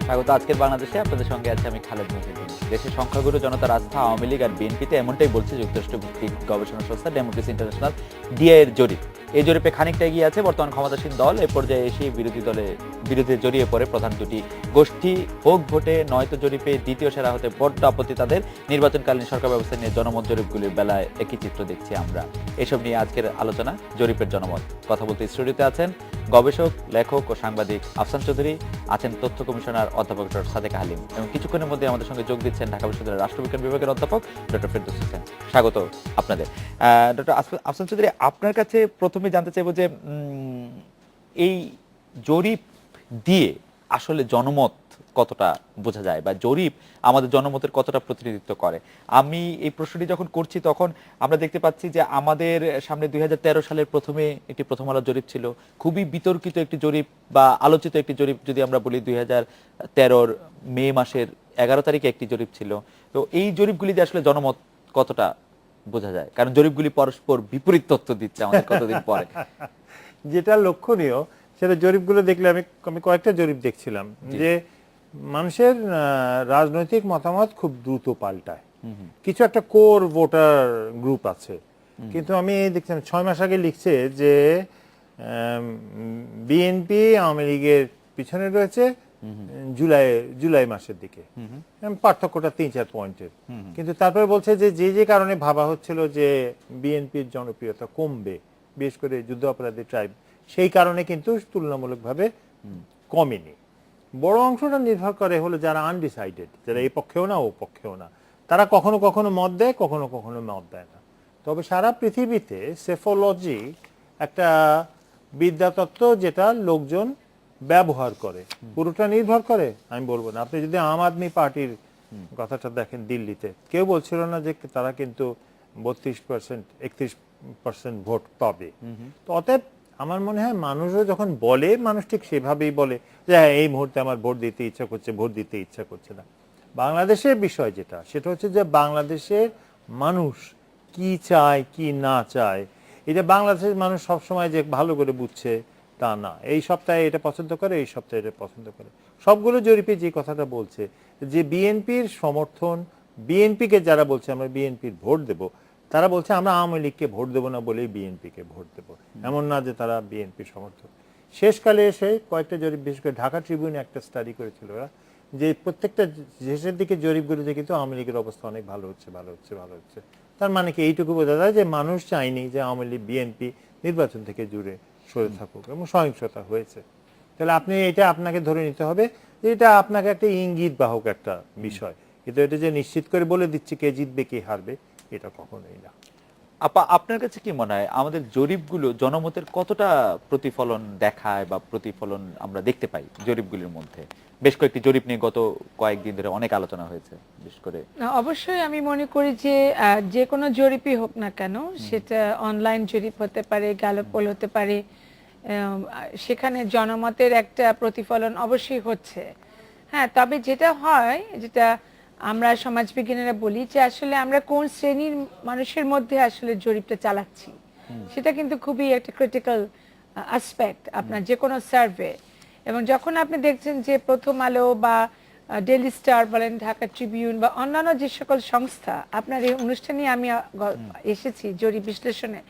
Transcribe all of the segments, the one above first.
স্বাগত আজকের বাংলাদেশে। আপনাদের সঙ্গে আছে আমি খালেদ মুহিউদ্দিন। দেশের সংখ্যাগুরু জনতার আস্থা আওয়ামী লীগ আর বিএনপিতে, এমনটাই বলছে যুক্তরাষ্ট্র ভিত্তিক গবেষণা সংস্থা ডেমোক্রেসি ইন্টারন্যাশনাল ডিআই এর জরিপ। এই জরিপে খানিকটা এগিয়ে আছে বর্তমান ক্ষমতাসীন দল। এ পর্যায়ে এসে বিরোধী জড়িয়ে পড়ে প্রধান দুটি গোষ্ঠী। হোক ভোটে নয়তো জরিপে দ্বিতীয় সেরা হতে বড্ড আপত্তি তাদের। নির্বাচনকালীন সরকার ব্যবস্থা নিয়ে জনমত জরিপগুলির বেলায় একই চিত্র দেখছি আমরা। এসব নিয়ে আজকের আলোচনা, জরিপের জনমত। কথা বলতে স্টুডিওতে আছেন গবেষক, লেখক ও সাংবাদিক আফসান চৌধুরী, আছেন তথ্য কমিশনার অধ্যাপক ডক্টর সাদেক হালিম, এবং কিছুক্ষণের মধ্যে আমাদের সঙ্গে যোগ দিচ্ছেন ঢাকা বিশ্ববিদ্যালয়ের রাষ্ট্রবিজ্ঞান বিভাগের অধ্যাপক ডক্টর ফেরদৌস হোসেন। স্বাগত আপনাদের। ডক্টর আফসান চৌধুরী, আপনার কাছে প্রথমে জানতে চাইব যে এই জরিপ দিয়ে আসলে জনমত কতটা বোঝা যায়, বা জরিপ আমাদের জনমতের কতটা প্রতিনিধিত্ব করে। আমি এই প্রশ্নটি যখন করছি তখন আমরা দেখতে পাচ্ছি যে আমাদের সামনে 2013 সালের প্রথমে একটি প্রথম আলো জরিপ ছিল, খুবই বিতর্কিত একটি জরিপ বা আলোচিত একটি জরিপ যদি আমরা বলি। 2013 মে মাসের 11 তারিখে একটি জরিপ ছিল। তো এই জরিপগুলি দিয়ে আসলে জনমত কতটা বোঝা যায়, কারণ জরিপগুলি পরস্পর বিপরীত তথ্য দিচ্ছে আমাদের কতদিন পরে। যেটা লক্ষণীয় সেটা জরিপগুলো দেখলে আমি কয়েকটা জরিপ দেখছিলাম যে মানুষের রাজনৈতিক মতামত খুব দ্রুত পাল্টায়। কিছু একটা কোর ভোটার গ্রুপ আছে, কিন্তু আমি দেখছিলাম 6 মাস আগে লিখছে যে বিএনপি আওয়ামী লীগের পিছনে রয়েছে জুলাই মাসের দিকে, পার্থক্যটা 3-4 পয়েন্টের। কিন্তু তারপরে বলছে যে যে কারণে ভাবা হচ্ছিল যে বিএনপির জনপ্রিয়তা কমবে, বিশেষ করে যুদ্ধ অপরাধী ট্রাইব, সেই কারণে কিন্তু তুলনামূলকভাবে কমেনি। বড় অংশটা নির্ভর করে হলো যারা আনডিসাইডেড, যারা এই পক্ষেও না ও পক্ষেও না, তারা কখনো কখনো মত দেয়, কখনো কখনো মত দেয় না। তবে সারা পৃথিবীতে সেফোলজি একটা বিদ্যাতত্ত্ব যেটা লোকজন ব্যবহার করে, পুরোটা নির্ভর করে আমি বলবো না। আপনি যদি আম আদমি পার্টির কথাটা দেখেন, দিল্লিতে কেউ বলছিল না যে তারা কিন্তু 32%, 31% ভোট পাবে। তো অতএব আমার মনে হয় মানুষও যখন বলে, মানুষ ঠিক সেভাবেই বলে যে হ্যাঁ, এই মুহূর্তে আমার ভোট দিতে ইচ্ছা করছে, ভোট দিতে ইচ্ছা করছে না। বাংলাদেশের বিষয় যেটা, সেটা হচ্ছে যে বাংলাদেশের মানুষ কি চায় কি না চায়, এটা বাংলাদেশের মানুষ সবসময় যে ভালো করে বুঝছে তা না। এই সপ্তাহে এটা পছন্দ করে, এই সপ্তাহে এটা পছন্দ করে। সবগুলো জরিপে যে কথাটা বলছে যে বিএনপির সমর্থন, বিএনপিকে যারা বলছে আমরা বিএনপির ভোট দেব, তারা বলছে আমরা আওয়ামী লীগকে ভোট দেবো না বলেই বিএনপিকে ভোট দেবো। এমন না যে তারা বিএনপির সমর্থক। শেষকালে এসে কয়েকটা জরিপ, বিশেষ করে ঢাকা ট্রিবিউন একটা স্টাডি করেছিল ওরা, যে প্রত্যেকটা শেষের দিকে জরিপগুলোতে কিন্তু আওয়ামী লীগের অবস্থা অনেক ভালো হচ্ছে, ভালো হচ্ছে, ভালো হচ্ছে। তার মানে কি এইটুকু বোঝা যায় যে মানুষ চায়নি যে আওয়ামী লীগ বিএনপি নির্বাচন থেকে জুড়ে সরে থাকুক, এবং সহিংসতা হয়েছে। তাহলে আপনি এটা আপনাকে ধরে নিতে হবে যে এটা আপনাকে একটা ইঙ্গিত বাহক একটা বিষয়, কিন্তু এটা যে নিশ্চিত করে বলে দিচ্ছে কে জিতবে কে হারবে, এটা কখনোই না। আপা, আপনার কাছে কি মনে হয় আমাদের জরিপগুলো জনমতের কতটা প্রতিফলন দেখায় বা প্রতিফলন আমরা দেখতে পাই জরিপগুলির মধ্যে? বেশ কয়েকটি জরিপ নিয়ে গত কয়েকদিন ধরে অনেক আলোচনা হয়েছে, বিশেষ করে। অবশ্যই আমি মনে করি যে যে কোনো জরিপই হোক না কেন, সেটা অনলাইন জরিপ হতে পারে, গ্যালপ পোল হতে পারে, সেখানে জনমতের একটা প্রতিফলন অবশ্যই হচ্ছে। হ্যাঁ, তবে যেটা হয়, যেটা আমরা সমাজবিজ্ঞানীরা বলি যে আসলে আমরা কোন শ্রেণীর মানুষের মধ্যে আসলে জরিপটা চালাচ্ছি, সেটা কিন্তু খুবই একটা ক্রিটিক্যাল অ্যাসপেক্ট আপনার যে কোনো সার্ভে। এবং যখন আপনি দেখছেন যে প্রথম আলো বা ডেইলি স্টার বলেন, ঢাকা ট্রিবিউন বা অন্যান্য যে সকল সংস্থা, আপনার এই অনুষ্ঠানে আমি এসেছি জরিপ বিশ্লেষণে,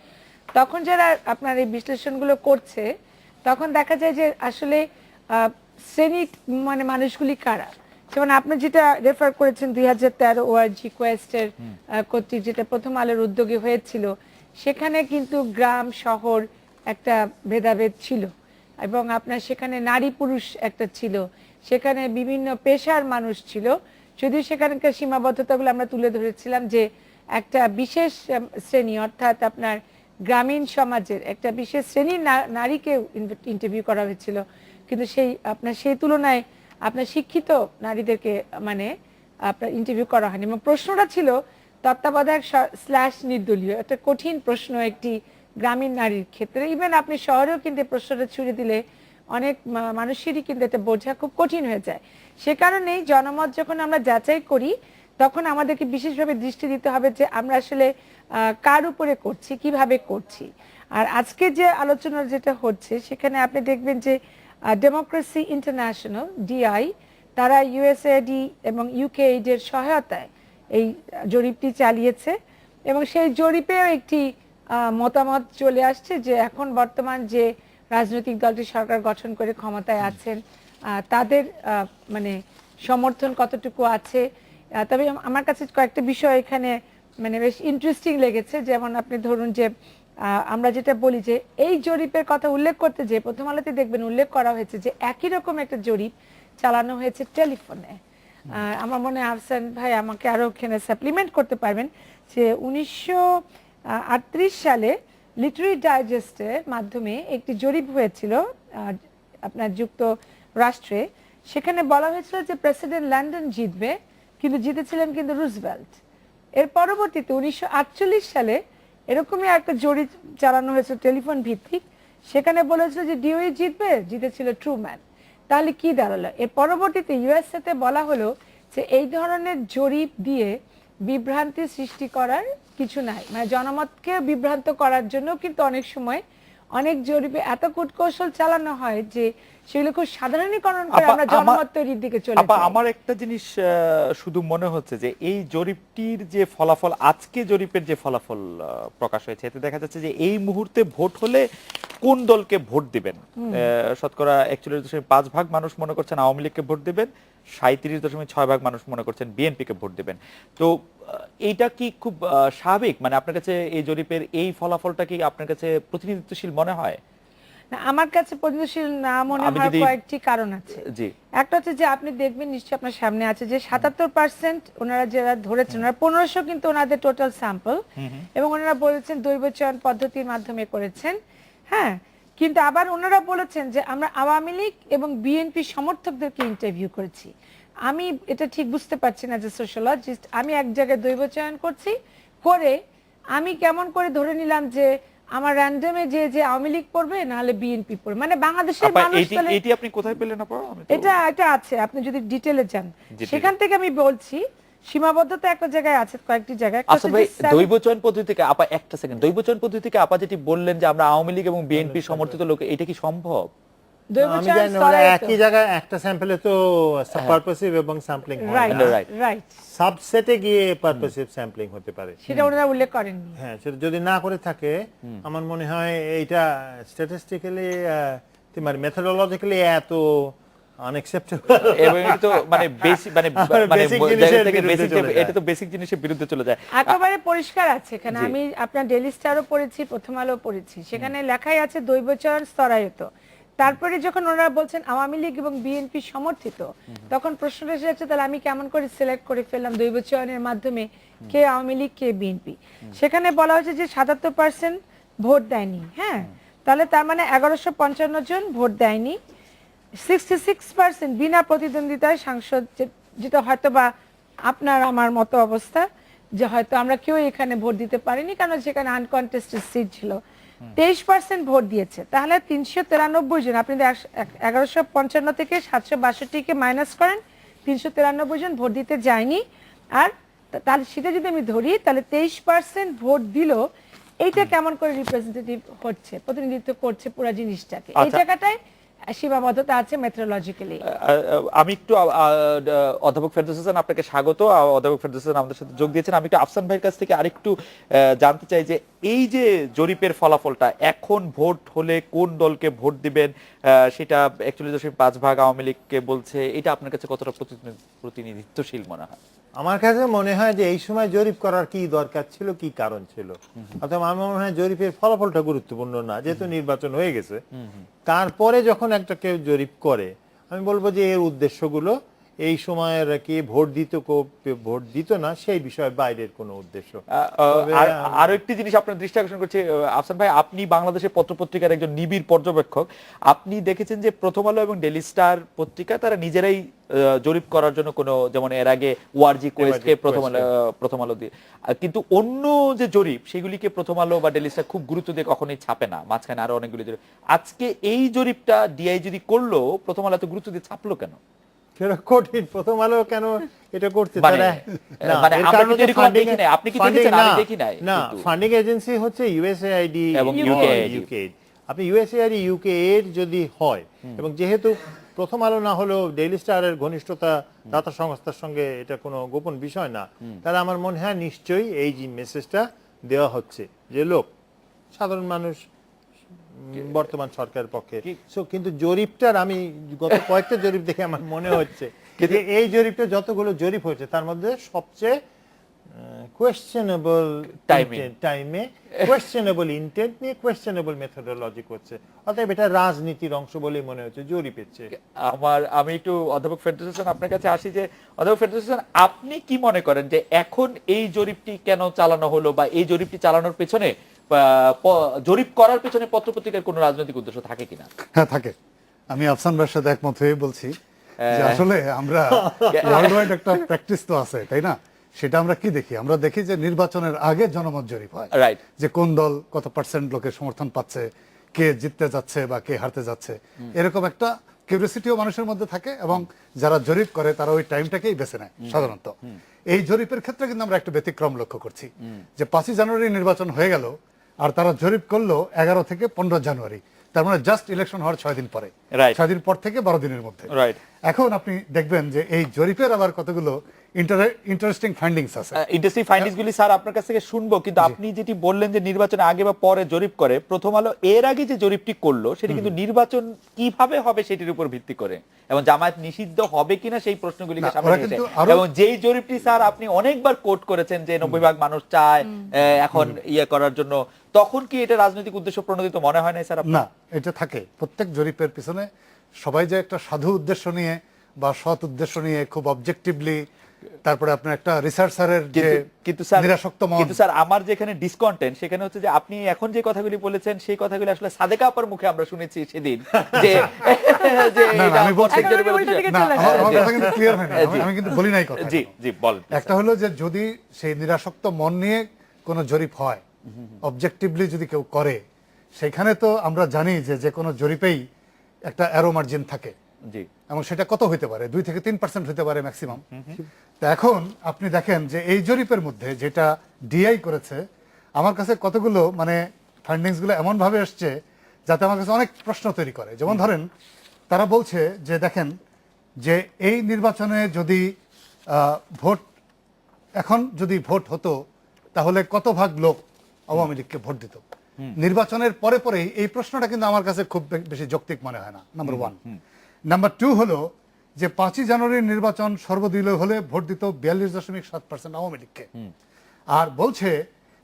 তখন যারা আপনার এই বিশ্লেষণগুলো করছে, তখন দেখা যায় যে আসলে শ্রেণী মানে মানুষগুলি কারা। যেমন আপনি যেটা রেফার করেছেন 2013 ওআরজি কোয়েস্টের কর্তৃক যেটা প্রথম আলোর উদ্যোগে হয়েছিল, সেখানে কিন্তু গ্রাম শহর একটা ভেদাভেদ ছিল, এবং আপনার সেখানে নারী পুরুষ একটা ছিল, সেখানে বিভিন্ন পেশার মানুষ ছিল। যদিও সেখানকার সীমাবদ্ধতাগুলো আমরা তুলে ধরেছিলাম যে একটা বিশেষ শ্রেণী, অর্থাৎ আপনার গ্রামীণ সমাজের একটা বিশেষ শ্রেণীর নারীকে ইন্টারভিউ করা হয়েছিল, কিন্তু সেই তুলনায় আপনার শিক্ষিত নারীদেরকে মানে আপনার ইন্টারভিউ করা হয়নি। এবং প্রশ্নটা ছিল তত্ত্বাবধায়ক / নির্দলীয়, একটা কঠিন প্রশ্ন একটি গ্রামীণ নারীর ক্ষেত্রে। ইভেন আপনি শহরেও কিন্তু প্রশ্নটা ছুড়ে দিলে অনেক মানুষেরই কিন্তু এটা বোঝা খুব কঠিন হয়ে যায়। সে কারণেই জনমত যখন আমরা যাচাই করি, তখন আমাদেরকে বিশেষভাবে দৃষ্টি দিতে হবে যে আমরা আসলে কার উপরে করছি, কিভাবে করছি। আর আজকে যে আলোচনা যেটা হচ্ছে, সেখানে আপনি দেখবেন যে ডেমোক্রেসি ইন্টারন্যাশনাল ডিআই তারা ইউএসএডি এবং ইউকেএইড এর সহায়তায় এই জরিপটি চালিয়েছে এবং সেই জরিপেও একটি মতামত চলে আসছে যে এখন বর্তমান যে রাজনৈতিক দলটি সরকার গঠন করে ক্ষমতায় আছেন তাদের মানে সমর্থন কতটুকু আছে। তবে আমার কাছে কয়েকটা বিষয় এখানে মানে বেশ ইন্টারেস্টিং লেগেছে। যেমন আপনি ধরুন যে আমরা যেটা বলি যে এই জরিপের কথা উল্লেখ করতে যে প্রথম আলোতে দেখবেন উল্লেখ করা হয়েছে যে একই রকম একটা জরিপ চালানো হয়েছে টেলিফোনে। আমার মনে হয় আফসান ভাই আমাকে আরো এখানে সাপ্লিমেন্ট করতে পারবেন যে 1938 সালে লিটারি ডাইজেস্টের মাধ্যমে একটি জরিপ হয়েছিল আপনার যুক্তরাষ্ট্রে। সেখানে বলা হয়েছিল যে প্রেসিডেন্ট ল্যান্ডন জিতবে, কিন্তু জিতেছিলেন কিন্তু রুজভেল্ট। এর পরবর্তীতে 1948 সালে এরকমই একটা জরিপ চালানো হয়েছিল টেলিফোন ভিত্তিক, সেখানে বলেছিল যে ডিওই জিতবে, জিতেছিল ট্রুম্যান। তাহলে কি দাঁড়ালো? এর পরবর্তীতে ইউএসএতে বলা হলো যে এই ধরনের জরিপ দিয়ে বিভ্রান্তি সৃষ্টি করার কিছু নাই, মানে জনমতকে বিভ্রান্ত করার জন্য কিন্তু অনেক সময় অনেক জরিপে এত কূটকৌশল চালানো হয় যে সেগুলো খুব সাধারণীকরণ করে আমরা জনমত তৈরির দিকে চলে যাই। আমার একটা জিনিস শুধু মনে হচ্ছে যে এই জরিপটির যে ফলাফল, আজকে জরিপের যে ফলাফল প্রকাশ হয়েছে, এতে দেখা যাচ্ছে যে এই মুহূর্তে ভোট হলে কোন দলকে ভোট দিবেন শতকরা 41.5% মানুষ মনে করছেন আওয়ামী লীগকে ভোট দিবেন, 37.6% মানুষ মনে করছেন বিএনপিকে ভোট দিবেন। তো এইটা কি খুব স্বাভাবিক? মানে আপনার কাছে এই জরিপের এই ফলাফলটা কি আপনার কাছে প্রতিনিধিত্বশীল মনে হয়? না, আমার কাছে প্রতিনিধিত্বশীল না মনে হওয়ার কয়েকটি কারণ আছে। জি, একটা হচ্ছে যে আপনি দেখবেন নিশ্চয়ই আপনার সামনে আছে যে 77% ওনারা যারা ধরেছেন, ওনারা 1500 কিন্তু ওনাদের টোটাল স্যাম্পল, এবং ওনারা বলেছেন দৈব চয়ন পদ্ধতির মাধ্যমে করেছেন। হ্যাঁ, কিন্তু আবার ওনারা বলেছেন যে আমরা আওয়ামী লীগ এবং বিএনপি সমর্থকদেরকে ইন্টারভিউ করেছি। আমি এটা ঠিক বুঝতে পারছি না যে সোশ্যালজিস্ট, আমি এক জায়গায় দৈব চয়ন করছি করে আমি কেমন করে ধরে নিলাম যে আমার র্যান্ডমে যে আওয়ামী লীগ পড়বে নাহলে বিএনপি পড়বে, মানে বাংলাদেশের মানুষ। এটি আপনি কোথায় পেলেন আপা? এটা আছে, আপনি যদি ডিটেইলে যান সেখান থেকে আমি বলছি। সীমাবদ্ধতা একটা জায়গায় আছে, কয়েকটি জায়গায়। আচ্ছা ভাই, দৈব চয়ন পদ্ধতি থেকে আপা একটা সেকেন্ড, দৈব চয়ন পদ্ধতি থেকে আপা যেটি বললেন যে আমরা আওয়ামী লীগ এবং বিএনপি সমর্থিত লোক, এটা কি সম্ভব? আমি জানি ওরা একই জায়গায় একটা স্যাম্পলে তো পারপাসিভ এবং স্যাম্পলিং হয় না, রাইট, সাবসেটে গিয়ে পারপাসিভ স্যাম্পলিং হতে পারে, সেটা ওনারা উল্লেখ করেননি। হ্যাঁ, সেটা যদি না করে থাকে আমার মনে হয় এইটা স্ট্যাটিস্টিক্যালি মানে মেথডোলজিক্যালি এত আনএক্সেপ্টেবল এবং এটা তো মানে বেসিক মানে এটা তো বেসিক জিনিসের বিরুদ্ধে চলে যায়। একেবারে পরিষ্কার আছে এখানে। আমি আপনার ডেইলি স্টারও পড়েছি, প্রথম আলো পড়েছি, সেখানে লেখাই আছে দৈব চয়ন স্তরায়িত। তারপরে যখন ওনারা বলছেন আওয়ামী লীগ এবং বিএনপি সমর্থিত, তখন প্রশ্নটা এসে যাচ্ছে তাহলে আমি কেমন করে সিলেক্ট করে ফেললাম দৈব চয়নের মাধ্যমে কে আওয়ামী লীগ কে বিএনপি। সেখানে বলা হয়েছে যে 77% ভোট দেয়নি। হ্যাঁ, তাহলে তার মানে 1155 জন ভোট দেয়নি। 66% বিনা প্রতিদ্বন্দ্বিতায় সাংসদ, যেটা হয়তো বা আপনার আমার মতো অবস্থা যে হয়তো আমরা কেউ এখানে ভোট দিতে পারিনি কারণ সেখানে আনকনটেস্টেড সিট ছিল। 23% ভোট দিয়েছে। তাহলে 393 জন, আপনি 1155 থেকে 762 মাইনাস করেন, 393 জন ভোট দিতে যায়নি। আর তাহলে সেটা যদি আমি ধরি তাহলে 23% ভোট দিল, এইটা কেমন করে রিপ্রেজেন্টেটিভ হচ্ছে, প্রতিনিধিত্ব করছে পুরো জিনিসটাকে। এই জায়গাটায় সীমাবদ্ধতা আছে মেথোডোলজিক্যালি। আমি একটু অধ্যাপক ফেরদৌস হোসেন, আপনাকে স্বাগত। অধ্যাপক ফেরদৌস হোসেন আমাদের সাথে যোগ দিয়েছেন। আমি একটু আফসান ভাইয়ের কাছ থেকে আরেকটু জানতে চাই যে এই যে জরিপের ফলাফলটা, এখন ভোট হলে কোন দলকে ভোট দিবেন সেটা 41.5% আওয়ামী লীগকে বলছে, এটা আপনার কাছে কতটা প্রতিনিধিত্বশীল মনে হয়? আমার কাছে মনে হয় যে এই সময় জরিপ করার কি দরকার ছিল, কি কারণ ছিল, অথবা আমার মনে হয় জরিপের ফলাফলটা গুরুত্বপূর্ণ না, যেহেতু নির্বাচন হয়ে গেছে। তারপরে যখন একটা কেউ জরিপ করে, আমি বলবো যে এর উদ্দেশ্যগুলো এই সময়ের কি ভোট দিত না সেই বিষয়ে বাইরের কোনো উদ্দেশ্য। আরো একটি জিনিস আপনার দৃষ্টি আকর্ষণ করছে আফসান ভাই, আপনি বাংলাদেশের পত্রপত্রিকার একজন নিবিড় পর্যবেক্ষক। আপনি দেখেছেন যে প্রথম আলো এবং ডেইলি স্টার পত্রিকা তারা নিজেরাই জরিপ করার জন্য কোনো, যেমন এর আগে ওয়ারজি কোয়েস্টকে প্রথম আলো দিয়ে, কিন্তু অন্য যে জরিপ সেগুলিকে প্রথম আলো বা ডেইলি স্টার খুব গুরুত্ব দিয়ে কখনোই ছাপে না। মাঝখানে আরো অনেকগুলি জরিপ, আজকে এই জরিপটা ডিআই যদি করলো, প্রথম আলো এত গুরুত্ব দিয়ে ছাপলো কেন? সেটা কঠিন। প্রথম আলো কেন এটা করতে ফান্ডিং এজেন্সি হচ্ছে ইউএসএআইডি এবং ইউকেএইড। আপনি ইউএসএআইডি ইউকেএইড যদি হয়, এবং যেহেতু প্রথম আলো না হলেও ডেইলি স্টারের ঘনিষ্ঠতা দাতা সংস্থার সঙ্গে এটা কোনো গোপন বিষয় না, তাহলে আমার মনে হয় নিশ্চয়ই এই যে মেসেজটা দেওয়া হচ্ছে যে লোক সাধারণ মানুষ বর্তমান সরকারের পক্ষে। কিন্তু জরিপটার আমি গত কয়েকটা জরিপ দেখে আমার মনে হচ্ছে যে এই জরিপটা যতগুলো জরিপ হয়েছে তার মধ্যে সবচেয়ে কোয়েশ্চেনেবল টাইমে কোয়েশ্চেনেবল ইন্টেন্ট নিয়ে কোয়েশ্চেনেবল মেথোডোলজি করছে, অতএব এটা রাজনীতির অংশ বলেই মনে হচ্ছে জরিপের চেয়ে। আমি একটু অধ্যাপক ফেরদৌস হোসেন আপনার কাছে আসি যে অধ্যাপক ফেরদৌস হোসেন, আপনি কি মনে করেন যে এখন এই জরিপটি কেন চালানো হলো, বা এই জরিপটি চালানোর পেছনে জরিপ করার পেছনে পত্রপত্রিকার কোনো রাজনৈতিক উদ্দেশ্য থাকে কিনা? হ্যাঁ, থাকে। আমি আফসান ভাইয়ের সাথে একমত হয়ে বলছি যে আসলে আমরা ওয়ার্ল্ড ওয়াইড একটা প্র্যাকটিস তো আছে, তাই না? সেটা আমরা কি দেখি? আমরা দেখি যে নির্বাচনের আগে জনমত জরিপ হয়, রাইট, যে কোন দল কত পার্সেন্ট লোকের সমর্থন পাচ্ছে, কে জিততে যাচ্ছে বা কে হারতে যাচ্ছে, এরকম একটা কিউরিওসিটিও মানুষের মধ্যে থাকে, এবং যারা জরিপ করে তারা ওই টাইমটাকেই বেছে নেয় সাধারণত। এই জরিপের ক্ষেত্রে কিন্তু আমরা একটা ব্যতিক্রম লক্ষ্য করছি, যে 5 জানুয়ারি নির্বাচন হয়ে গেল আর তারা জরিপ করলো 11 থেকে 15 জানুয়ারি, তার মানে জাস্ট ইলেকশন হওয়ার 6 দিন পরে, 6 দিন পর থেকে 12 দিনের মধ্যে। এখন আপনি দেখবেন যে এই জরিপের আবার কতগুলো ইন্টারেস্টিং ফাইন্ডিংস আছে। ইন্টারেস্টিং ফাইন্ডিংস গুলি স্যার আপনার কাছ থেকে শুনবো, কিন্তু আপনি যেটি বললেন যে নির্বাচনের আগে বা পরে জরিপ করে, প্রথম আলো এর আগে যে জরিপটি করলো সেটি কিন্তু নির্বাচন কিভাবে হবে সেটির উপর ভিত্তি করে, এবং জামায়াত নিষিদ্ধ হবে কিনা সেই প্রশ্নগুলিকে সামনে রেখে, এবং যেই জরিপটি স্যার আপনি অনেকবার কোট করেছেন যে 90% মানুষ চায় এখন ইয়ে করার জন্য, তখন কি এটা রাজনৈতিক উদ্দেশ্য প্রণোদিত মনে হয় না স্যার? না, এটা থাকে প্রত্যেক জরিপের পিছনে। সবাই যে একটা সাধু উদ্দেশ্য নিয়ে বা সৎ উদ্দেশ্য নিয়ে খুব অবজেক্টিভলি, তারপরে আপনার একটা রিসার্চারের যে নিরাসক্ত মন। কিন্তু স্যার আমার যেখানে ডিসকন্টেন্ট সেখানে হচ্ছে যে আপনি এখন যে কথাগুলি বলেছেন সেই কথাগুলি আসলে সাদেকা আপার মুখে আমরা শুনেছি সেদিন, যে আমি বলছি আমার কথা কিন্তু ক্লিয়ার হয় না, আমি কিন্তু বলি নাই কথা। জি জি বল। একটা হলো যে যদি সেই নিরাসক্ত মন নিয়ে কোনো জরিপ হয়, অবজেক্টিভলি যদি কেউ করে, সেখানে তো আমরা জানি যে যে কোনো জরিপেই একটা অ্যারো মার্জিন থাকে, এবং সেটা কত হতে পারে, 2 থেকে 3% হতে পারে ম্যাক্সিমাম। তো এখন আপনি দেখেন যে এই জরিপের মধ্যে যেটা ডিআই করেছে, আমার কাছে কতগুলো মানে ফাইন্ডিংস গুলো এমন ভাবে আসছে যাতে আমার কাছে অনেক প্রশ্ন তৈরি করে। যেমন ধরেন, তারা বলছে যে দেখেন যে এই নির্বাচনে যদি ভোট, এখন যদি ভোট হতো তাহলে কত ভাগ লোক আওয়ামী লীগকে ভোট দিত। নির্বাচনের পরে পরেই এই প্রশ্নটা কিন্তু আমার কাছে খুব বেশি যৌক্তিক মনে হয় না, নাম্বার 1। নাম্বার 2 হলো যে 5 জানুয়ারির নির্বাচন সর্বদলীয় হলে ভোট দিত 42.7% আওয়ামী লীগকে। আর বলছে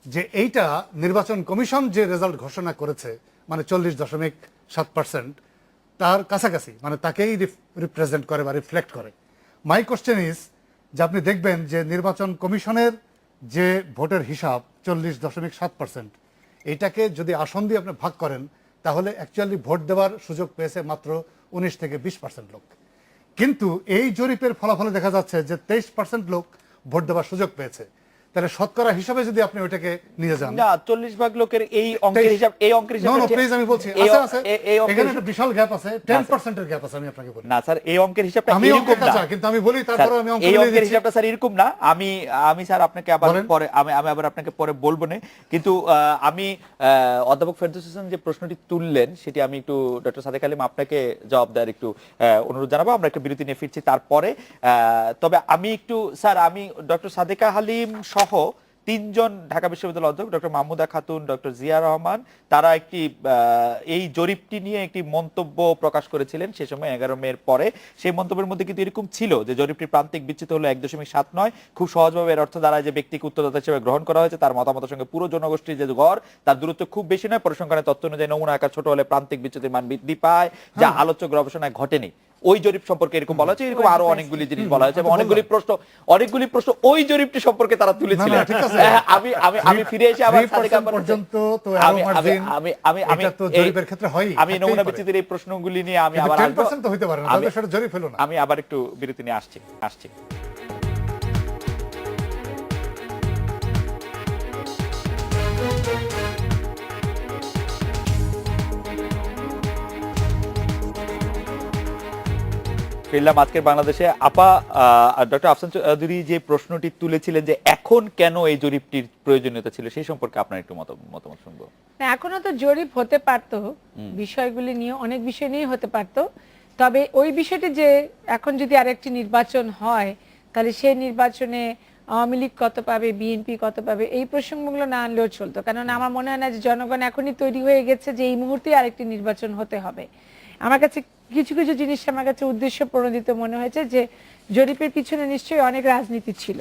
যে এইটা নির্বাচন কমিশন যে রেজাল্ট ঘোষণা করেছে, মানে 40.7%, তার কাছাকাছি, মানে তাকেই রিপ্রেজেন্ট করে বা রিফ্লেক্ট করে। মাই কোশ্চেন ইজ যে আপনি দেখবেন যে নির্বাচন কমিশনের যে ভোটের হিসাব 40.7%, এইটাকে যদি আসন দিয়ে আপনি ভাগ করেন তাহলে অ্যাকচুয়ালি ভোট দেওয়ার সুযোগ পেয়েছে মাত্র 19 থেকে 20% লোক। কিন্তু এই জরিপের ফলাফলে দেখা যাচ্ছে যে 23% লোক ভোট দেওয়ার সুযোগ পেয়েছে। তাহলে শতকরা হিসাবে যদি আপনি ওইটাকে নিয়ে যান, না 40 ভাগ লোকের এই অঙ্কের হিসাব, এই অঙ্কের হিসাব নো প্লিজ আমি বলছি আছে এখানে একটা বিশাল গ্যাপ আছে, 10% এর গ্যাপ আছে। আমি আপনাকে বলি না স্যার, এই অঙ্কের হিসাবটা আমি এরকম না, কিন্তু আমি বলি তারপরে আমি এই অঙ্কের হিসাবটা স্যার এরকম না। আমি স্যার আপনাকে আবার পরে আমি আবার আপনাকে পরে বলবো না, কিন্তু আমি অধ্যাপক ফেরদৌস হোসেন যে প্রশ্নটি তুললেন সেটি আমি একটু ডক্টর সাদেক আলিম আপনাকে জবাব দেওয়ার একটু অনুরোধ জানাবো। আমরা একটা বিরতি নিয়ে ফিরছি তারপরে। তবে আমি একটু স্যার, আমি ডক্টর সাদেকা হালিম সহ 3 জন ঢাকা বিশ্ববিদ্যালয়ের অধ্যক্ষ, ডক্টর মাহমুদা খাতুন, ডক্টর জিয়া রহমান, তারা একটি এই জরিপটি নিয়ে একটি মন্তব্য প্রকাশ করেছিলেন সে সময় 11 মের পরে। সেই মন্তব্যের মধ্যে কিন্তু এরকম ছিল যে জরিপটির প্রান্তিক বিচ্যুত হলো 1.7 নয়। খুব সহজভাবে এর অর্থ দাঁড়ায় যে ব্যক্তিকে উত্তরদাতা হিসেবে গ্রহণ করা হয়েছে, তার মতামতের সঙ্গে পুরো জনগোষ্ঠীর যে গড় তার দূরত্ব খুব বেশি নয়। পরিসংখ্যানের তথ্য অনুযায়ী নমুনা আকার ছোট হলে প্রান্তিক বিচ্যুতির মান বৃদ্ধি পায়, যা আলোচ্য গবেষণায় ঘটেনি। ওই জরিপ সম্পর্কে এরকম বলা হয়েছে, এরকম আরো অনেকগুলি জিনিস বলা হয়েছে, এবং অনেকগুলি প্রশ্ন ওই জরিপটি সম্পর্কে তারা তুলেছিলেন। আমি ফিরে এসে আবার পর্যন্ত তো আরো মার্জিন এটা তো জরিপের ক্ষেত্রে হয়। আমি নমুনা বিচ্যুতির এই প্রশ্নগুলি নিয়ে আমি আবার 10% তো হতে পারে না, তাহলে সেটা জরিপ হলো না। আমি আবার একটু বিরতি নিয়ে আসছি। ফিরলাম আজকের বাংলাদেশে। আপা, ডক্টর আফসান চৌধুরী যে প্রশ্নটি তুলেছিলেন যে এখন কেন এই জরিপটির প্রয়োজনীয়তা ছিল, সেই সম্পর্কে আপনার একটু মতামত শুনবো। এখনো তো জরিপ হতে পারতো, বিষয়গুলি নিয়ে অনেক বিষয় নিয়ে হতে পারতো। তবে ওই বিষয়টি যে এখন যদি আরেকটি নির্বাচন হয় তাহলে সেই নির্বাচনে আওয়ামী লীগ কত পাবে, বিএনপি কত পাবে, এই প্রসঙ্গগুলো না আনলেও চলতো। কারণ আমার মনে হয় না যে জনগণ এখনই তৈরি হয়ে গেছে যে এই মুহূর্তে আরেকটি নির্বাচন হতে হবে। আমার কাছে কিছু কিছু জিনিস আমার কাছে উদ্দেশ্য প্রণোদিত মনে হয়েছে যে জরিপের পিছনে নিশ্চয়ই অনেক রাজনীতি ছিল।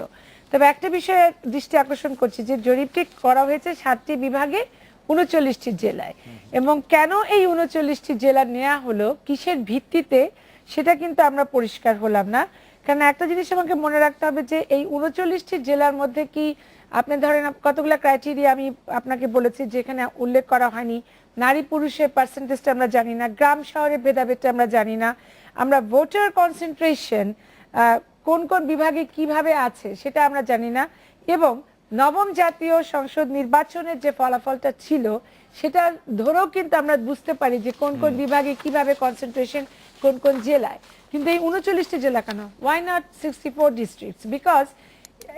তবে একটা বিষয়ে দৃষ্টি আকর্ষণ করছি যে জরিপটি করা হয়েছে 7টি বিভাগে 39টি জেলায়, এবং কেন এই 39টি জেলা নেওয়া হলো, কিসের ভিত্তিতে, সেটা কিন্তু আমরা পরিষ্কার হলাম না। কারণ একটা জিনিস আমাকে মনে রাখতে হবে যে এই 39টি জেলার মধ্যে কি আপনি ধরেন কতগুলো ক্রাইটেরিয়া আমি আপনাকে বলেছি যেখানে উল্লেখ করা হয়নি। নারী পুরুষের পার্সেন্টেজটা আমরা জানি না, গ্রাম শহরের ভেদাভেদটা আমরা জানি না, আমরা ভোটার কনসেন্ট্রেশন কোন কোন বিভাগে কিভাবে আছে সেটা আমরা জানি না, এবং নবম জাতীয় সংসদ নির্বাচনের যে ফলাফলটা ছিল সেটা ধরেও কিন্তু আমরা বুঝতে পারি যে কোন কোন বিভাগে কিভাবে কনসেন্ট্রেশন কোন কোন জেলায়। কিন্তু এই 39টি জেলা কেন, ওয়াই নট 64 ডিস্ট্রিক্টস? বিকজ